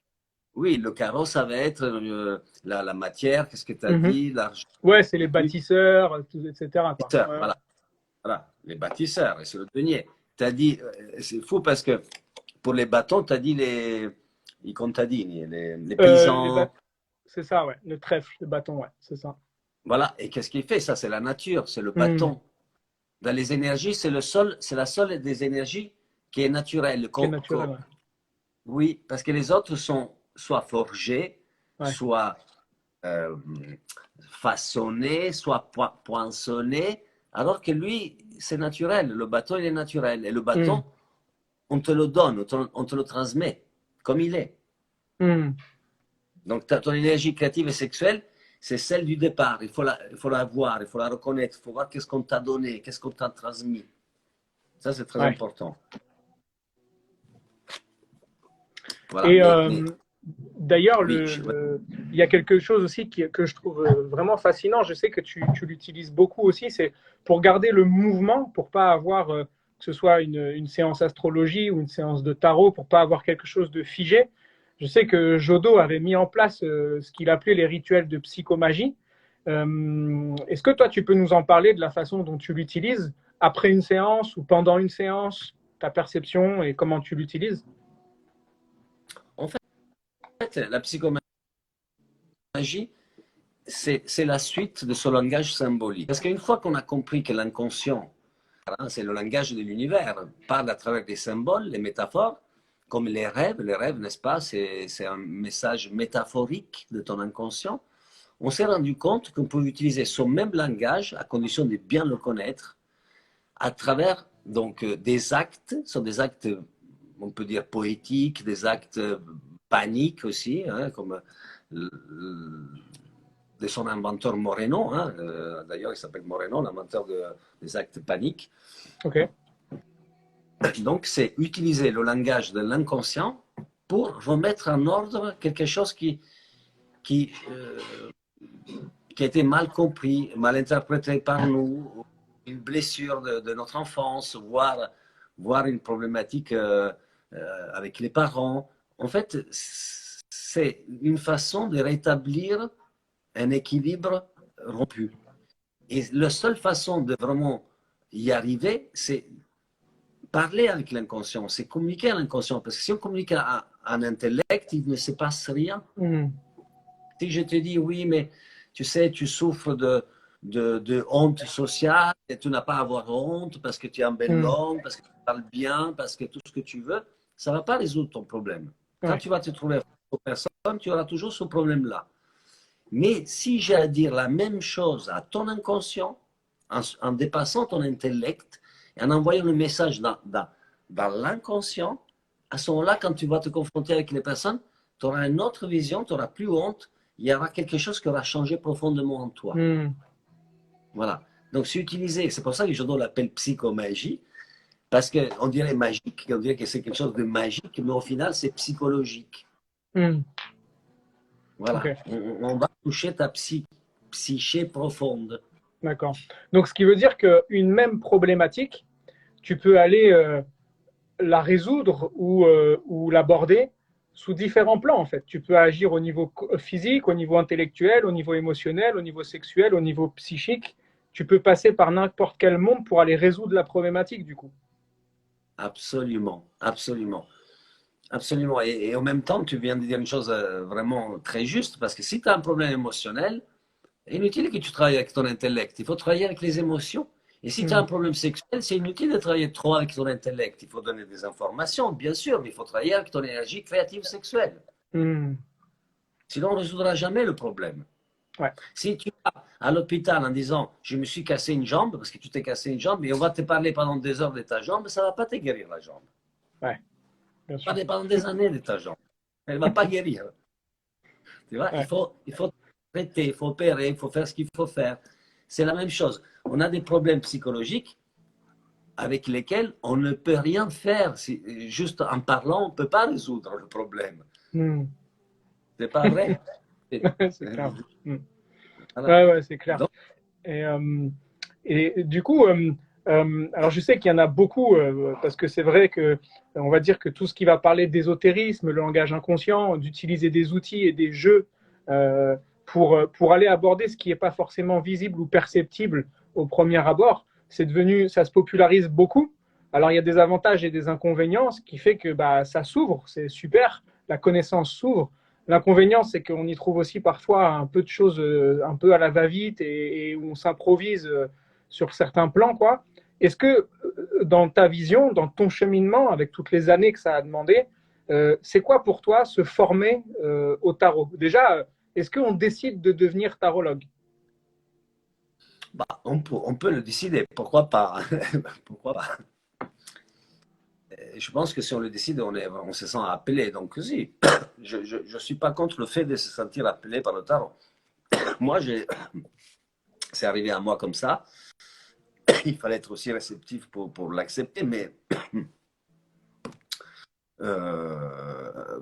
oui, le carreau, ça va être la matière, qu'est-ce que tu as Mhm. dit, l'argent, Ouais, c'est les et puis, bâtisseurs, etc., quoi. bâtisseurs, Ouais. voilà, voilà, les bâtisseurs, et c'est le denier. Tu as dit, c'est fou parce que pour les bâtons, tu as dit les contadini, les Les paysans, c'est ça, ouais. Le trèfle, le bâton, ouais, c'est ça. voilà. Et qu'est-ce qu'il fait? Ça, c'est la nature, c'est le Hmm. bâton. Dans les énergies, c'est la seule des énergies qui est naturelle. Qui est naturel, ouais. Oui, parce que les autres sont soit forgés, Ouais. soit euh, façonnés, soit poinçonnés, alors que lui, c'est naturel. Le bâton, il est naturel. Et le Hmm. bâton, on te le donne, on te le transmet comme il est. Hmm. Donc, ton énergie créative et sexuelle, c'est celle du départ. Il faut la voir, il faut la reconnaître, il faut voir qu'est-ce qu'on t'a donné, qu'est-ce qu'on t'a transmis. Ça, c'est très Ouais. important. Voilà, Et mais d'ailleurs, oui, il y a quelque chose aussi que je trouve vraiment fascinant. Je sais que tu l'utilises beaucoup aussi. C'est pour garder le mouvement, pour pas avoir que ce soit une séance astrologie ou une séance de tarot, pour pas avoir quelque chose de figé. Je sais que Jodo avait mis en place ce qu'il appelait les rituels de psychomagie. Est-ce que toi, tu peux nous en parler de la façon dont tu l'utilises après une séance ou pendant une séance, ta perception et comment tu l'utilises? en fait, la psychomagie, c'est la suite de ce langage symbolique. Parce qu'une fois qu'on a compris que l'inconscient, hein, c'est le langage de l'univers, parle à travers des symboles, les métaphores, comme les rêves, n'est-ce pas? C'est un message métaphorique de ton inconscient. On s'est rendu compte qu'on peut utiliser ce même langage, à condition de bien le connaître, à travers donc des actes, ce sont des actes, on peut dire poétiques, des actes paniques aussi, hein, comme de son inventeur Moreno, hein, d'ailleurs il s'appelle Moreno, l'inventeur des actes paniques. Ok. Donc c'est utiliser le langage de l'inconscient pour remettre en ordre quelque chose qui, qui a été mal compris, mal interprété par nous, une blessure de notre enfance, voire une problématique avec les parents. En fait, c'est une façon de rétablir un équilibre rompu. Et la seule façon de vraiment y arriver, c'est parler avec l'inconscient, c'est communiquer à l'inconscient. Parce que si on communique à un intellect, il ne se passe rien. Hmm. Si je te dis, oui, mais tu sais, tu souffres de honte sociale, et tu n'as pas à avoir honte parce que tu es un bel Hmm. homme, parce que tu parles bien, parce que tout ce que tu veux, ça ne va pas résoudre ton problème. Quand Ouais. tu vas te trouver avec une personne, tu auras toujours ce problème-là. Mais si j'ai à dire la même chose à ton inconscient, en dépassant ton intellect et en envoyant le message dans l'inconscient, à ce moment-là, quand tu vas te confronter avec les personnes, tu auras une autre vision, tu n'auras plus honte, il y aura quelque chose qui aura changé profondément en toi. Hmm. Voilà. Donc, c'est utilisé, c'est pour ça que je l'appelle psychomagie, parce qu'on dirait magique, on dirait que c'est quelque chose de magique, mais au final, c'est psychologique. Hmm. Voilà. Ok. On va toucher ta psyché profonde. D'accord. Donc, ce qui veut dire qu'une même problématique, tu peux aller la résoudre ou l'aborder sous différents plans, en fait. Tu peux agir au niveau physique, au niveau intellectuel, au niveau émotionnel, au niveau sexuel, au niveau psychique. Tu peux passer par n'importe quel monde pour aller résoudre la problématique, du coup. Absolument, absolument, absolument. Et en même temps, tu viens de dire une chose vraiment très juste, parce que si tu as un problème émotionnel, inutile que tu travailles avec ton intellect, il faut travailler avec les émotions. Et si tu as Hmm. un problème sexuel, c'est inutile de travailler trop avec ton intellect. Il faut donner des informations, bien sûr, mais il faut travailler avec ton énergie créative sexuelle. Hmm. Sinon, on ne résoudra jamais le problème. Ouais. Si tu vas à l'hôpital en disant je me suis cassé une jambe, parce que tu t'es cassé une jambe, et on va te parler pendant des heures de ta jambe, ça ne va pas te guérir la jambe. Ouais. bien sûr. Parler pendant des années de ta jambe. Elle ne va pas guérir. Tu vois, Ouais. il faut traiter, il faut opérer, il faut faire ce qu'il faut faire. C'est la même chose. On a des problèmes psychologiques avec lesquels on ne peut rien faire. Juste en parlant, on ne peut pas résoudre le problème. Hmm. C'est pas vrai. C'est clair. Hmm. Voilà. Ouais, ouais, c'est clair. Donc, Et, du coup, alors je sais qu'il y en a beaucoup, parce que c'est vrai que, on va dire que tout ce qui va parler d'ésotérisme, le langage inconscient, d'utiliser des outils et des jeux euh, pour aller aborder ce qui n'est pas forcément visible ou perceptible au premier abord, c'est devenu, ça se popularise beaucoup. Alors il y a des avantages et des inconvénients, ce qui fait que bah, ça s'ouvre, c'est super, la connaissance s'ouvre. L'inconvénient, c'est qu'on y trouve aussi parfois un peu de choses un peu à la va-vite et où on s'improvise sur certains plans, quoi. Est-ce que dans ta vision, dans ton cheminement, avec toutes les années que ça a demandé, c'est quoi pour toi se former au tarot? Déjà, est-ce qu'on décide de devenir tarologue? bah, on peut le décider. Pourquoi pas? Pourquoi pas? Je pense que si on le décide, on se sent appelé. Donc, si, je ne suis pas contre le fait de se sentir appelé par le tarot. Moi, c'est arrivé à moi comme ça. Il fallait être aussi réceptif pour l'accepter, mais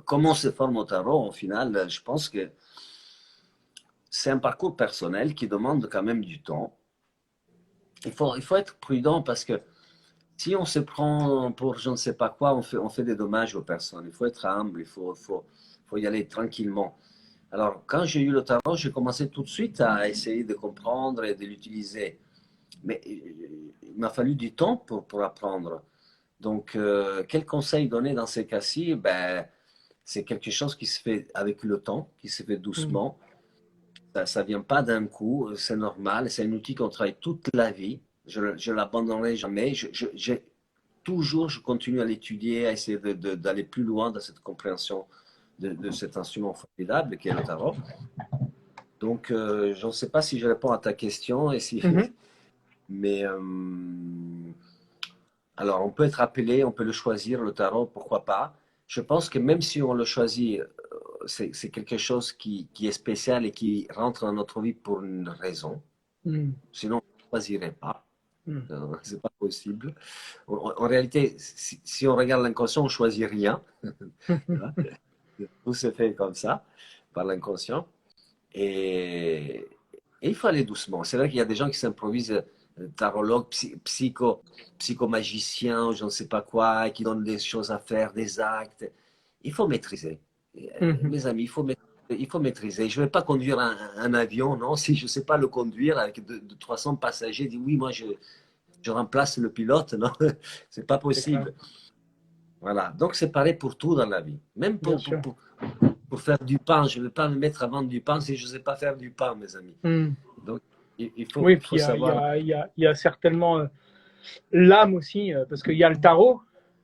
comment on se forme au tarot, au final, je pense que c'est un parcours personnel qui demande quand même du temps. Il faut être prudent parce que si on se prend pour je ne sais pas quoi, on fait des dommages aux personnes. Il faut être humble, faut y aller tranquillement. Alors, quand j'ai eu le tarot, j'ai commencé tout de suite à essayer de comprendre et de l'utiliser. Mais il m'a fallu du temps pour apprendre. Donc, quel conseil donner dans ces cas-ci? Ben, c'est quelque chose qui se fait avec le temps, qui se fait Mm. doucement. Ça vient pas d'un coup, c'est normal. C'est un outil qu'on travaille toute la vie. Je ne l'abandonnerai jamais. Toujours, je continue à l'étudier, à essayer d'aller plus loin dans cette compréhension de cet instrument formidable qui est le tarot. Donc, je ne sais pas si je réponds à ta question, et si, Mhm. mais alors on peut être appelé, on peut le choisir, le tarot, pourquoi pas. Je pense que même si on le choisit, c'est quelque chose qui est spécial et qui rentre dans notre vie pour une raison. Mm. Sinon, on ne choisirait pas. Mm. C'est pas possible. En réalité, si on regarde l'inconscient, on choisit rien. Tout se fait comme ça, par l'inconscient. Et, et il faut aller doucement. C'est vrai qu'il y a des gens qui s'improvisent tarologues, psychomagiciens, je ne sais pas quoi, qui donnent des choses à faire, des actes. Il faut maîtriser. Mhm. Mes amis, il faut maîtriser. Je ne vais pas conduire un avion, non. Si je ne sais pas le conduire avec de 300 passagers, dis oui, moi je remplace le pilote, non. C'est pas C'est clair, possible. Voilà. Donc c'est pareil pour tout dans la vie. Même bien sûr. pour faire du pain, je ne vais pas me mettre à vendre du pain si je ne sais pas faire du pain, mes amis. Mm. Donc, Oui, il puis faut savoir. il y a certainement l'âme aussi, parce qu'il y a le tarot,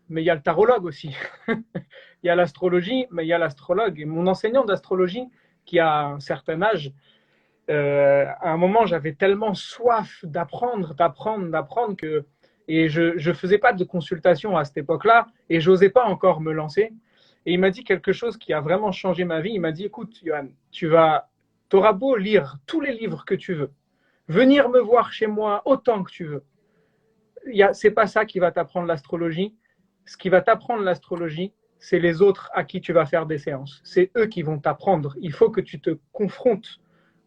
mais il y a le tarologue aussi. Il y a l'astrologie, mais il y a l'astrologue. Et mon enseignant d'astrologie, qui a un certain âge, à un moment, j'avais tellement soif d'apprendre que. Et je ne faisais pas de consultation à cette époque-là, et j'osais pas encore me lancer. Et il m'a dit quelque chose qui a vraiment changé ma vie. Il m'a dit, écoute, Johan, t'auras beau lire tous les livres que tu veux, venir me voir chez moi autant que tu veux. C'est pas ça qui va t'apprendre l'astrologie. Ce qui va t'apprendre l'astrologie, c'est les autres à qui tu vas faire des séances. C'est eux qui vont t'apprendre. Il faut que tu te confrontes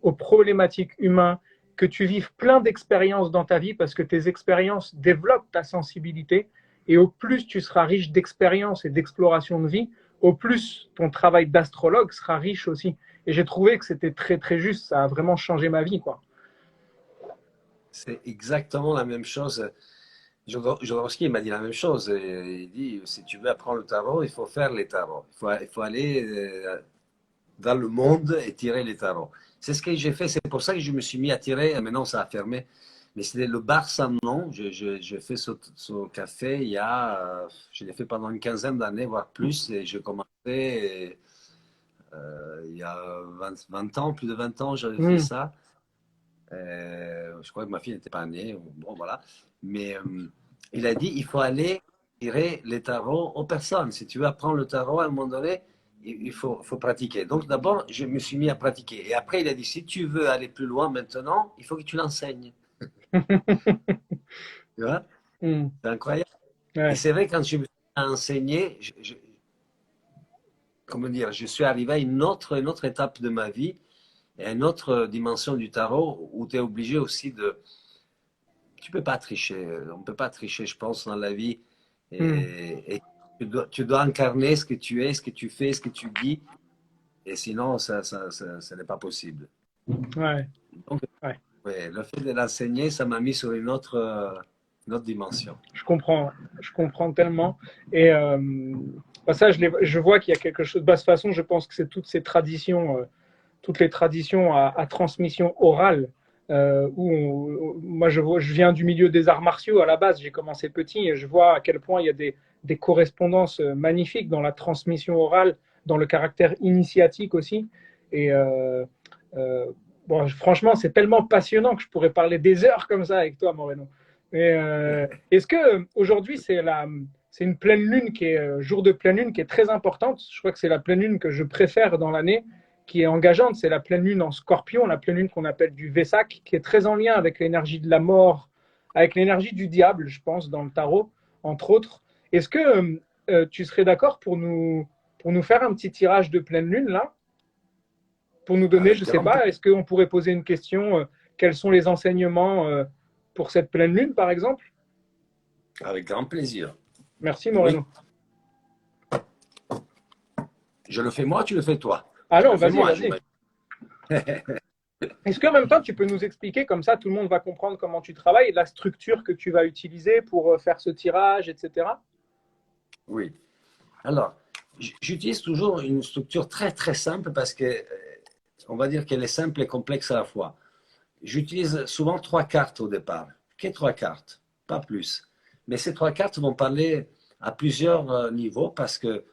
aux problématiques humaines, que tu vives plein d'expériences dans ta vie parce que tes expériences développent ta sensibilité. Et au plus tu seras riche d'expériences et d'exploration de vie, au plus ton travail d'astrologue sera riche aussi. Et j'ai trouvé que c'était très très juste. Ça a vraiment changé ma vie, quoi. C'est exactement la même chose. Jodorowsky m'a dit la même chose. Il dit, si tu veux apprendre le tarot, il faut faire les tarots. Il faut aller dans le monde et tirer les tarots. C'est ce que j'ai fait. C'est pour ça que je me suis mis à tirer. Maintenant, ça a fermé. Mais c'était le bar sans nom. J'ai fait ce café il y a, je l'ai fait pendant une quinzaine d'années, voire plus. Et je commençais il y a 20 ans, plus de 20 ans, j'avais fait Mmh. ça. Je crois que ma fille n'était pas née. Bon, voilà. Mais il a dit, il faut aller tirer les tarots aux personnes. Si tu veux apprendre le tarot, à un moment donné, il faut pratiquer. Donc d'abord, je me suis mis à pratiquer. Et après, il a dit, si tu veux aller plus loin maintenant, il faut que tu l'enseignes. Tu vois? Hmm. C'est incroyable. Et Ouais. c'est vrai, quand je me suis enseigné, comment dire, je suis arrivé à une autre étape de ma vie et à une autre dimension du tarot où tu es obligé aussi de... Tu peux pas tricher. On ne peut pas tricher, je pense, dans la vie. Hmm. Et tu dois incarner ce que tu es, ce que tu fais, ce que tu dis. Et sinon, ça n'est pas possible. Ouais. Donc, Ouais. ouais, le fait de l'enseigner, ça m'a mis sur une autre dimension. Je comprends tellement. Et bah ça, je vois qu'il y a quelque chose. Bah, de toute façon, je pense que c'est toutes ces traditions, toutes les traditions à transmission orale. Moi, je viens du milieu des arts martiaux à la base. J'ai commencé petit et je vois à quel point il y a des correspondances magnifiques dans la transmission orale, dans le caractère initiatique aussi. Et bon, franchement, c'est tellement passionnant que je pourrais parler des heures comme ça avec toi, Moreno. Mais est-ce que aujourd'hui c'est une pleine lune qui est jour de pleine lune qui est très importante. Je crois que c'est la pleine lune que je préfère dans l'année, qui est engageante. C'est la pleine lune en Scorpion, la pleine lune qu'on appelle du Vesak, qui est très en lien avec l'énergie de la mort, avec l'énergie du diable, je pense, dans le tarot, entre autres. Est-ce que tu serais d'accord pour nous faire un petit tirage de pleine lune là, pour nous donner, je Avec ne sais grand, pas, est-ce qu'on pourrait poser une question quels sont les enseignements pour cette pleine lune, par exemple? avec grand plaisir. Merci, Oui, Moreno. je le fais moi, tu le fais toi. Ah Je non, le fais vas-y, moi, vas-y. j'imagine. Est-ce qu'en même temps, tu peux nous expliquer, comme ça, tout le monde va comprendre comment tu travailles, la structure que tu vas utiliser pour faire ce tirage, etc. Oui. Alors, j'utilise toujours une structure très très simple parce que, on va dire qu'elle est simple et complexe à la fois. J'utilise souvent trois cartes au départ. Qu'est trois cartes? Pas plus. Mais ces trois cartes vont parler à plusieurs niveaux parce que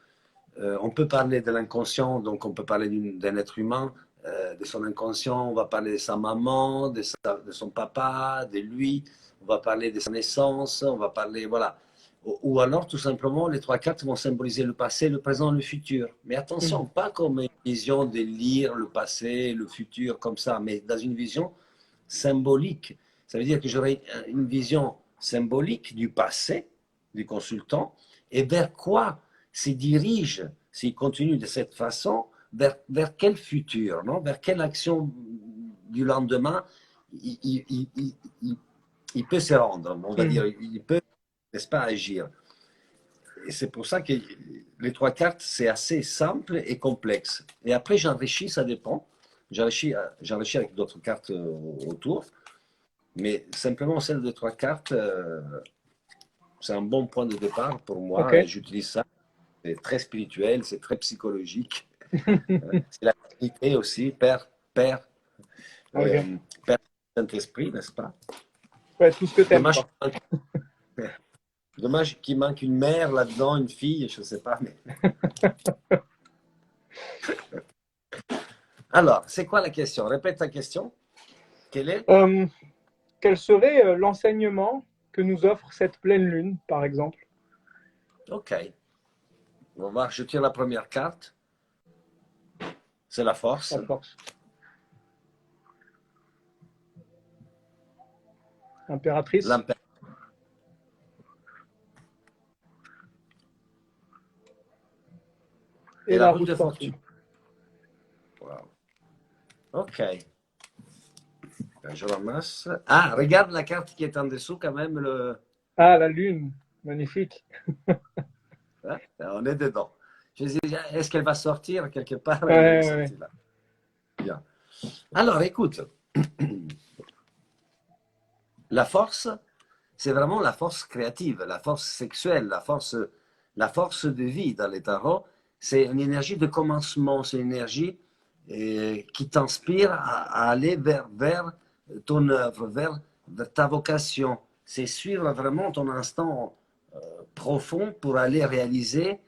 on peut parler de l'inconscient, donc on peut parler d'un être humain, de son inconscient, on va parler de sa maman, de son papa, de lui, on va parler de sa naissance, on va parler, voilà. Ou alors, tout simplement, les trois cartes vont symboliser le passé, le présent, le futur. Mais attention, Mm. pas comme une vision de lire le passé, le futur, comme ça, mais dans une vision symbolique. Ça veut dire que j'aurai une vision symbolique du passé du consultant et vers quoi se dirige, s'il continue de cette façon, vers quel futur, non? Vers quelle action du lendemain il, il, il, il, il peut se rendre, on va dire, Mm. il peut, n'est-ce pas, agir. Et c'est pour ça que les trois cartes, c'est assez simple et complexe. Et après, j'enrichis, ça dépend. J'enrichis avec d'autres cartes autour. Mais simplement, celle de trois cartes, c'est un bon point de départ pour Ok. moi. Et j'utilise ça. C'est très spirituel, c'est très psychologique. C'est la Trinité aussi, Père, Ok. Père Saint-Esprit, n'est-ce pas? Ouais, tout ce que t'aimes, Dommage, quoi. dommage qu'il manque une mère là-dedans, une fille, je ne sais pas. Mais... Alors, c'est quoi la question? Répète ta question. Quelle est? Euh, Quel serait l'enseignement que nous offre cette pleine lune, par exemple? OK. On va voir, je tire la première carte. C'est la force. La force. Impératrice. L'impératrice. Et Et la la roue roue de de fortune. fortune. Wow. OK. Je ramasse. Ah, regarde la carte qui est en dessous quand même. Ah, la lune. Magnifique. Hein, on est dedans. Je dis, est-ce qu'elle va sortir quelque part? Ouais, Elle est ouais, ouais. sortie là. Bien. Alors, écoute, la force, c'est vraiment la force créative, la force sexuelle, la force de vie dans les tarots. C'est une énergie de commencement, c'est une énergie qui t'inspire à aller vers ton œuvre, vers ta vocation. C'est suivre vraiment ton instant profond pour aller réaliser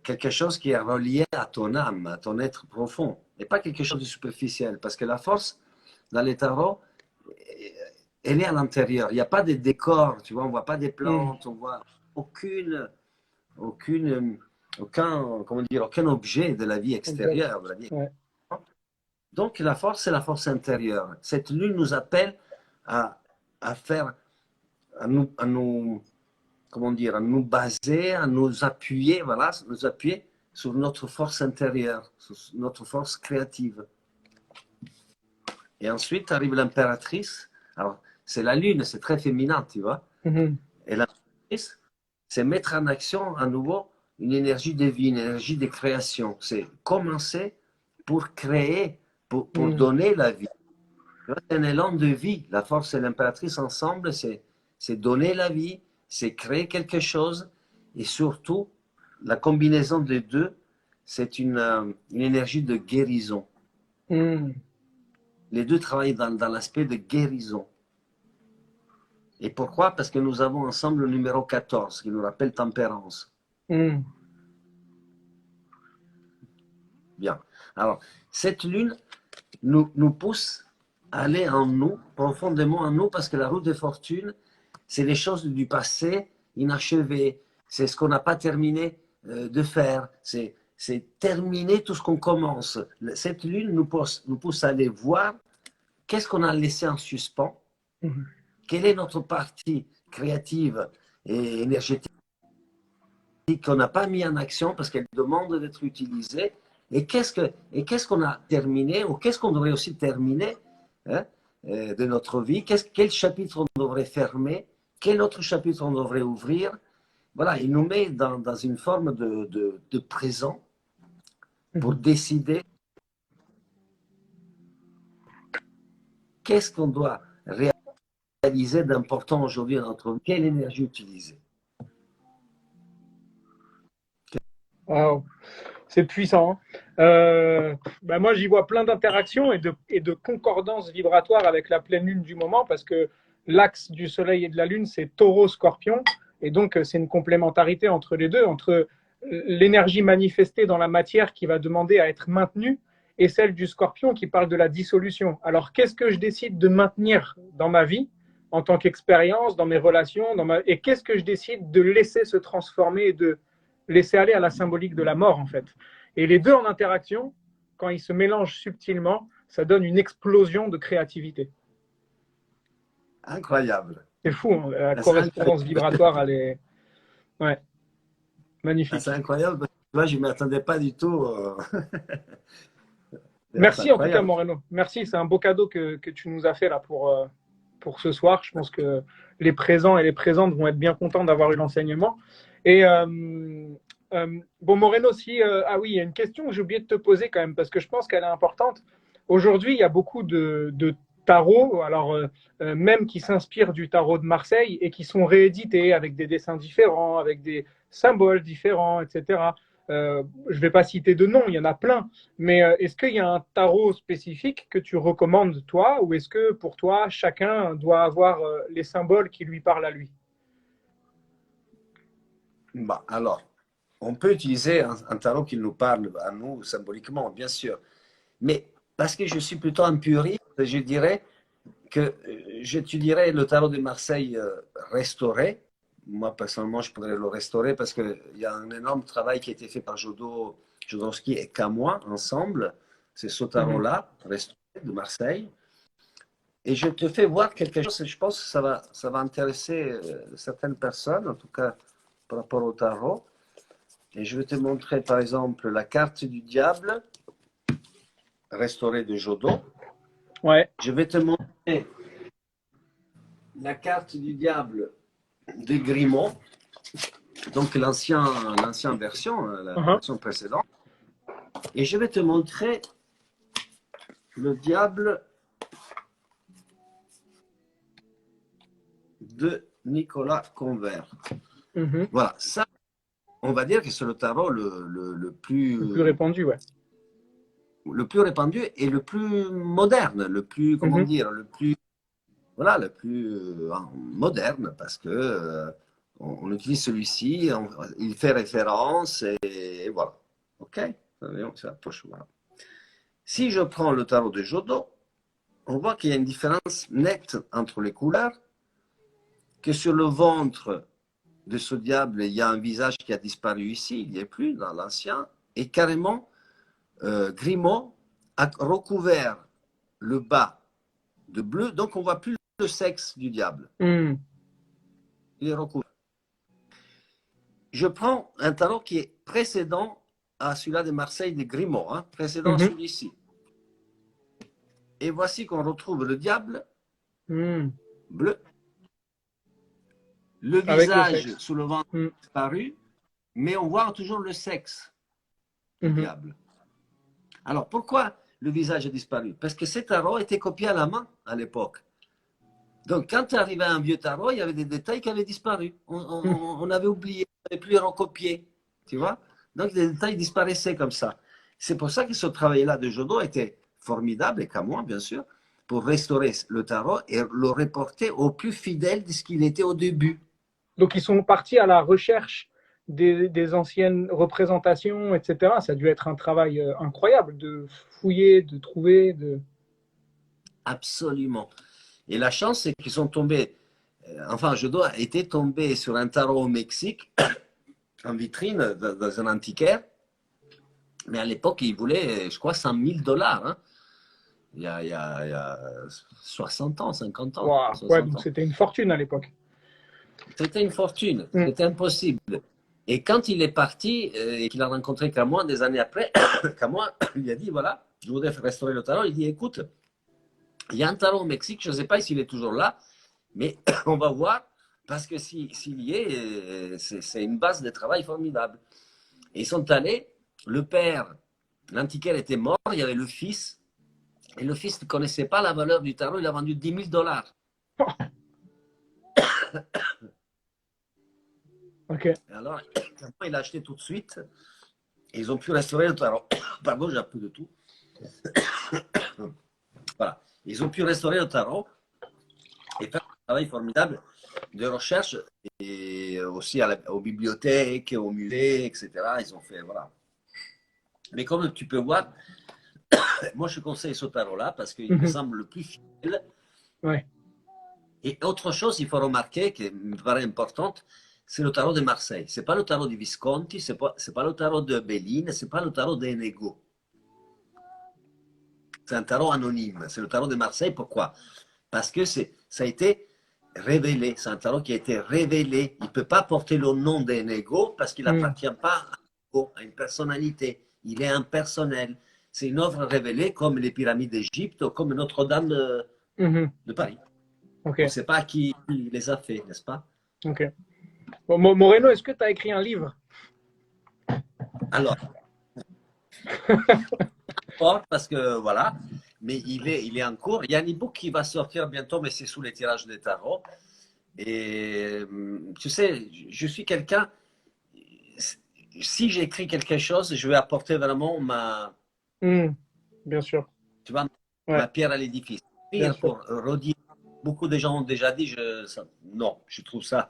quelque chose qui est relié à ton âme, à ton être profond, et pas quelque chose de superficiel. Parce que la force, dans les tarots, elle est à l'intérieur. Il n'y a pas de décor, tu vois, on ne voit pas des Hmm. plantes, aucune, comment dire, aucun objet de la vie extérieure. De la vie. Ouais. Donc la force, c'est la force intérieure. Cette lune nous appelle à faire, comment dire, à nous baser, à nous appuyer, voilà, nous appuyer sur notre force intérieure, sur notre force créative. Et ensuite arrive l'impératrice. Alors, c'est la lune, c'est très féminin, tu vois. Et l'impératrice, c'est mettre en action à nouveau une énergie de vie, une énergie de création. C'est commencer pour créer, pour donner la vie. C'est un élan de vie. La force et l'impératrice ensemble, c'est donner la vie, c'est créer quelque chose. Et surtout, la combinaison des deux, c'est une énergie de guérison. Les deux travaillent dans l'aspect de guérison. Et pourquoi? Parce que nous avons ensemble le numéro 14, qui nous rappelle tempérance. Bien. Alors, cette lune nous pousse à aller en nous, profondément en nous, parce que la route de fortune, c'est les choses du passé inachevées. C'est ce qu'on n'a pas terminé de faire. C'est terminer tout ce qu'on commence. Cette lune nous pousse à aller voir qu'est-ce qu'on a laissé en suspens, quelle est notre partie créative et énergétique qu'on n'a pas mis en action parce qu'elle demande d'être utilisée, et qu'est-ce qu'on a terminé, ou qu'est-ce qu'on devrait aussi terminer de notre vie, quel chapitre on devrait fermer, quel autre chapitre on devrait ouvrir. Voilà, il nous met dans une forme de présent pour décider qu'est-ce qu'on doit réaliser d'important aujourd'hui dans notre vie, quelle énergie utiliser. Wow. C'est puissant. Moi, j'y vois plein d'interactions et de concordances vibratoires avec la pleine lune du moment, parce que l'axe du soleil et de la lune, c'est taureau-scorpion. Et donc, c'est une complémentarité entre les deux, entre l'énergie manifestée dans la matière qui va demander à être maintenue et celle du scorpion qui parle de la dissolution. Alors, qu'est-ce que je décide de maintenir dans ma vie en tant qu'expérience, dans mes relations, et qu'est-ce que je décide de laisser se transformer et de laisser aller à la symbolique de la mort, en fait. Et les deux en interaction, quand ils se mélangent subtilement, ça donne une explosion de créativité. Incroyable. C'est fou, hein, la correspondance vibratoire, elle est... Ouais, magnifique. C'est incroyable, parce que moi, je ne m'y attendais pas du tout. Merci en tout cas, Moreno. Merci, c'est un beau cadeau que tu nous as fait là pour ce soir. Je pense que les présents et les présentes vont être bien contents d'avoir eu l'enseignement. Et bon, Moreno, ah oui, il y a une question que j'ai oublié de te poser quand même, parce que je pense qu'elle est importante. Aujourd'hui, il y a beaucoup de tarots, alors même qui s'inspirent du tarot de Marseille et qui sont réédités avec des dessins différents, avec des symboles différents, etc. Je ne vais pas citer de noms, il y en a plein, mais est-ce qu'il y a un tarot spécifique que tu recommandes, toi, ou est-ce que pour toi, chacun doit avoir les symboles qui lui parlent à lui? Bah, alors, on peut utiliser un tarot qui nous parle à nous symboliquement, bien sûr. Mais parce que je suis plutôt un puriste, je dirais que j'étudierais le tarot de Marseille restauré. Moi, personnellement, je pourrais le restaurer parce qu'il y a un énorme travail qui a été fait par Jodorowsky et Camois ensemble. C'est ce tarot-là, restauré de Marseille. Et je te fais voir quelque chose, je pense que ça va intéresser certaines personnes, en tout cas par rapport au tarot. Et je vais te montrer par exemple la carte du diable restaurée de Jodot. Ouais. Je vais te montrer la carte du diable de Grimaud, donc l'ancienne version, la version précédente. Et je vais te montrer le diable de Nicolas Convert. Voilà, ça, on va dire que c'est le tarot le plus répandu, ouais. Le plus répandu et le plus moderne, le plus, comment dire, le plus, voilà, le plus moderne, parce que on utilise celui-ci, il fait référence, et voilà. OK? Voilà. Si je prends le tarot de Jodot, on voit qu'il y a une différence nette entre les couleurs, que sur le ventre, de ce diable, il y a un visage qui a disparu ici, il n'y est plus dans l'ancien, et carrément, Grimaud a recouvert le bas de bleu, donc on ne voit plus le sexe du diable. Hmm. Il est recouvert. Je prends un tarot qui est précédent à celui-là de Marseille de Grimaud, hein, précédent à celui-ci. Et voici qu'on retrouve le diable bleu, le Avec le visage sexe. sous le ventre disparu, mais on voit toujours le sexe du diable. Alors pourquoi le visage a disparu? Parce que ces tarots étaient copiés à la main à l'époque. Donc quand arrivait un vieux tarot, il y avait des détails qui avaient disparu. On avait oublié, on n'avait plus les recopier. Tu vois? Donc les détails disparaissaient comme ça. C'est pour ça que ce travail-là de Jodo était formidable, et qu'à moi, bien sûr, pour restaurer le tarot et le reporter au plus fidèle de ce qu'il était au début. Donc, ils sont partis à la recherche des anciennes représentations, etc. Ça a dû être un travail incroyable de fouiller, de trouver. Absolument. Et la chance, c'est qu'ils sont tombés, enfin, Jodo était tombé sur un tarot au Mexique, en vitrine, dans un antiquaire. Mais à l'époque, il voulait, je crois, 100 000 $. Hein. Il y a 60 ans, 50 ans. Wow. Ouais, donc c'était une fortune à l'époque. C'était une fortune, c'était impossible. Et quand il est parti et qu'il a rencontré Camoin des années après, Camoin lui a dit, voilà, je voudrais restaurer le tarot. Il dit, écoute, il y a un tarot au Mexique, je ne sais pas s'il est toujours là, mais on va voir, parce que s'il y est, c'est une base de travail formidable. Et ils sont allés, le père, l'antiquaire était mort, il y avait le fils, et le fils ne connaissait pas la valeur du tarot, il a vendu 10 000 $. Okay. Alors, il a acheté tout de suite, et ils ont pu restaurer le tarot. Pardon, j'ai un peu de tout. Voilà. Ils ont pu restaurer le tarot et faire un travail formidable de recherche, et aussi aux bibliothèques, aux musées, etc. Ils ont fait, voilà. Mais comme tu peux voir, moi je conseille ce tarot-là parce qu'il me semble le plus fidèle. Ouais. Et autre chose, il faut remarquer, qui me paraît importante, c'est le tarot de Marseille. Ce n'est pas le tarot de Visconti, ce n'est pas le tarot de Belline, ce n'est pas le tarot d'Enego. C'est un tarot anonyme, c'est le tarot de Marseille. Pourquoi? Parce que ça a été révélé, c'est un tarot qui a été révélé. Il ne peut pas porter le nom d'Enego parce qu'il n'appartient pas à une personnalité. Il est impersonnel. C'est une œuvre révélée comme les pyramides d'Égypte ou comme Notre-Dame de Paris. Okay. On ne sait pas qui les a fait, n'est-ce pas? Ok. Bon, Moreno, est-ce que tu as écrit un livre? Alors, parce que voilà, mais il est en cours. Il y a un e-book qui va sortir bientôt, mais c'est sous les tirages des tarots. Et tu sais, je suis quelqu'un, si j'écris quelque chose, je vais apporter vraiment bien sûr. Tu vois, ma pierre à l'édifice. Pour redire, beaucoup de gens ont déjà dit, non, je trouve ça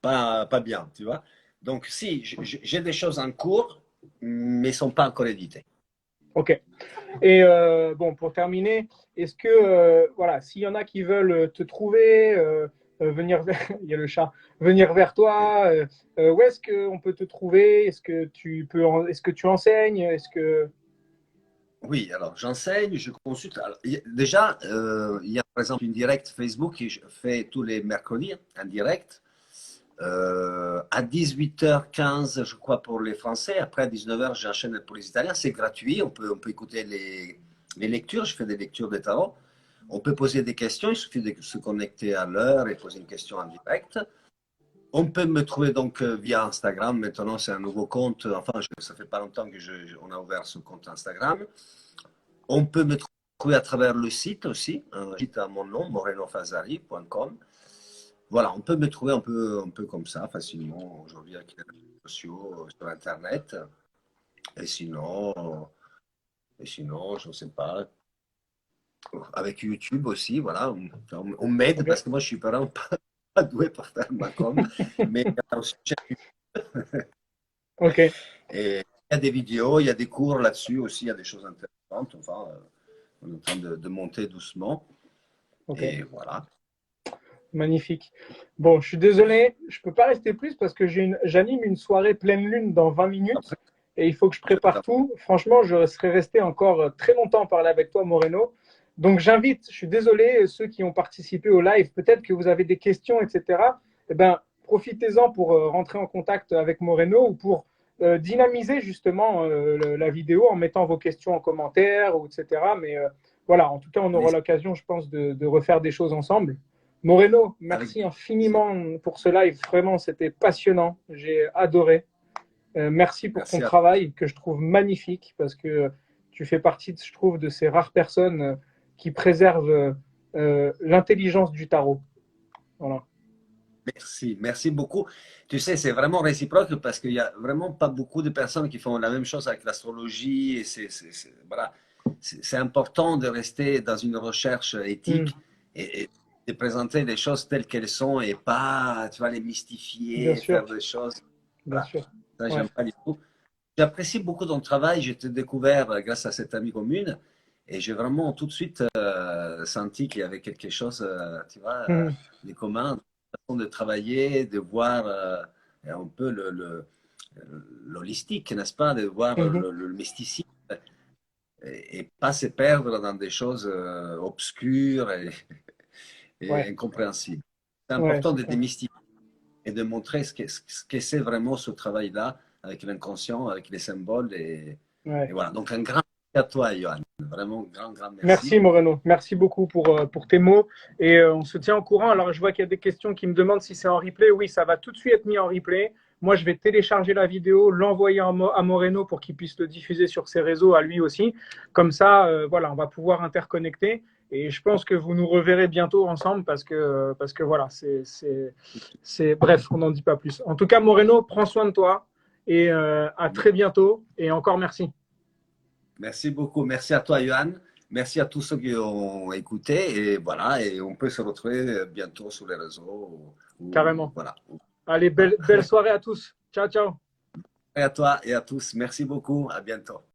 pas bien, tu vois. Donc, si, j'ai des choses en cours, mais elles ne sont pas encore éditées. Ok. Et bon, pour terminer, est-ce que, voilà, s'il y en a qui veulent te trouver, venir il y a le chat, venir vers toi, où est-ce qu'on peut te trouver? Est-ce que tu enseignes? Oui, alors j'enseigne, je consulte. Alors, déjà, il y a par exemple une direct Facebook que je fais tous les mercredis, un direct. À 18h15, je crois, pour les Français. Après, à 19h, j'enchaîne pour les Italiens. C'est gratuit. On peut écouter les lectures. Je fais des lectures de tarot. On peut poser des questions. Il suffit de se connecter à l'heure et poser une question en direct. On peut me trouver donc via Instagram. Maintenant, c'est un nouveau compte. Enfin, ça fait pas longtemps qu'on a ouvert ce compte Instagram. On peut me trouver à travers le site aussi. Un site à mon nom, morenofazari.com. Voilà, on peut me trouver un peu comme ça, facilement, aujourd'hui, avec les réseaux sociaux, sur Internet. Et sinon, je ne sais pas, avec YouTube aussi, voilà, on m'aide parce que moi, je suis vraiment pas doué pour faire ma com. Mais il y a aussi Ok. et il y a des vidéos, il y a des cours là-dessus aussi, il y a des choses intéressantes. Enfin, on est en train de monter doucement. Ok. Et voilà. Magnifique. Bon, je suis désolé, je peux pas rester plus parce que j'anime une soirée pleine lune dans 20 minutes Après, et il faut que je prépare tout. Franchement, je serais resté encore très longtemps parler avec toi, Moreno. Donc, j'invite, je suis désolé, ceux qui ont participé au live, peut-être que vous avez des questions, etc. Eh ben, profitez-en pour rentrer en contact avec Moreno ou pour dynamiser justement la vidéo en mettant vos questions en commentaire, ou etc. Mais voilà, en tout cas, on aura l'occasion, je pense, de refaire des choses ensemble. Moreno, avec merci plaisir. infiniment pour ce live. Vraiment, c'était passionnant. J'ai adoré. Merci pour ton Merci à travail que je trouve magnifique parce que tu fais partie, je trouve, de ces rares personnes qui préservent l'intelligence du tarot. Voilà. Merci, merci beaucoup. Tu sais, c'est vraiment réciproque parce qu'il n'y a vraiment pas beaucoup de personnes qui font la même chose avec l'astrologie. Et voilà, c'est important de rester dans une recherche Mm, éthique et de présenter les choses telles qu'elles sont et pas, tu vas les bien mystifier, sûr, faire des choses. bien Voilà, sûr. ça, Ouais. j'aime pas du tout. J'apprécie beaucoup ton travail. Je t'ai découvert grâce à cette amie commune et j'ai vraiment tout de suite senti qu'il y avait quelque chose, tu vois, Mm, de commun, une façon de travailler, de voir un peu l'holistique, n'est-ce pas, de voir mhm. le mysticisme et pas se perdre dans des choses obscures et Ouais, incompréhensibles. C'est ouais, important c'est de clair. démystifier et de montrer ce que c'est vraiment ce travail-là avec l'inconscient, avec les symboles. Et Ouais. voilà. Donc, un grand merci à toi, Johan. Vraiment, grand, grand merci. Merci Moreno, merci beaucoup pour tes mots et on se tient au courant. Alors je vois qu'il y a des questions qui me demandent si c'est en replay. Oui, ça va tout de suite être mis en replay. Moi, je vais télécharger la vidéo, l'envoyer à Moreno pour qu'il puisse le diffuser sur ses réseaux à lui aussi. Comme ça, voilà, on va pouvoir interconnecter et je pense que vous nous reverrez bientôt ensemble parce que voilà, bref, on n'en dit pas plus. En tout cas, Moreno, prends soin de toi et à très bientôt et encore merci. Merci beaucoup. Merci à toi, Johan. Merci à tous ceux qui ont écouté. Et voilà, et on peut se retrouver bientôt sur les réseaux. Carrément. Voilà. Allez, belle soirée à tous. Ciao, ciao. Et à toi et à tous. Merci beaucoup. À bientôt.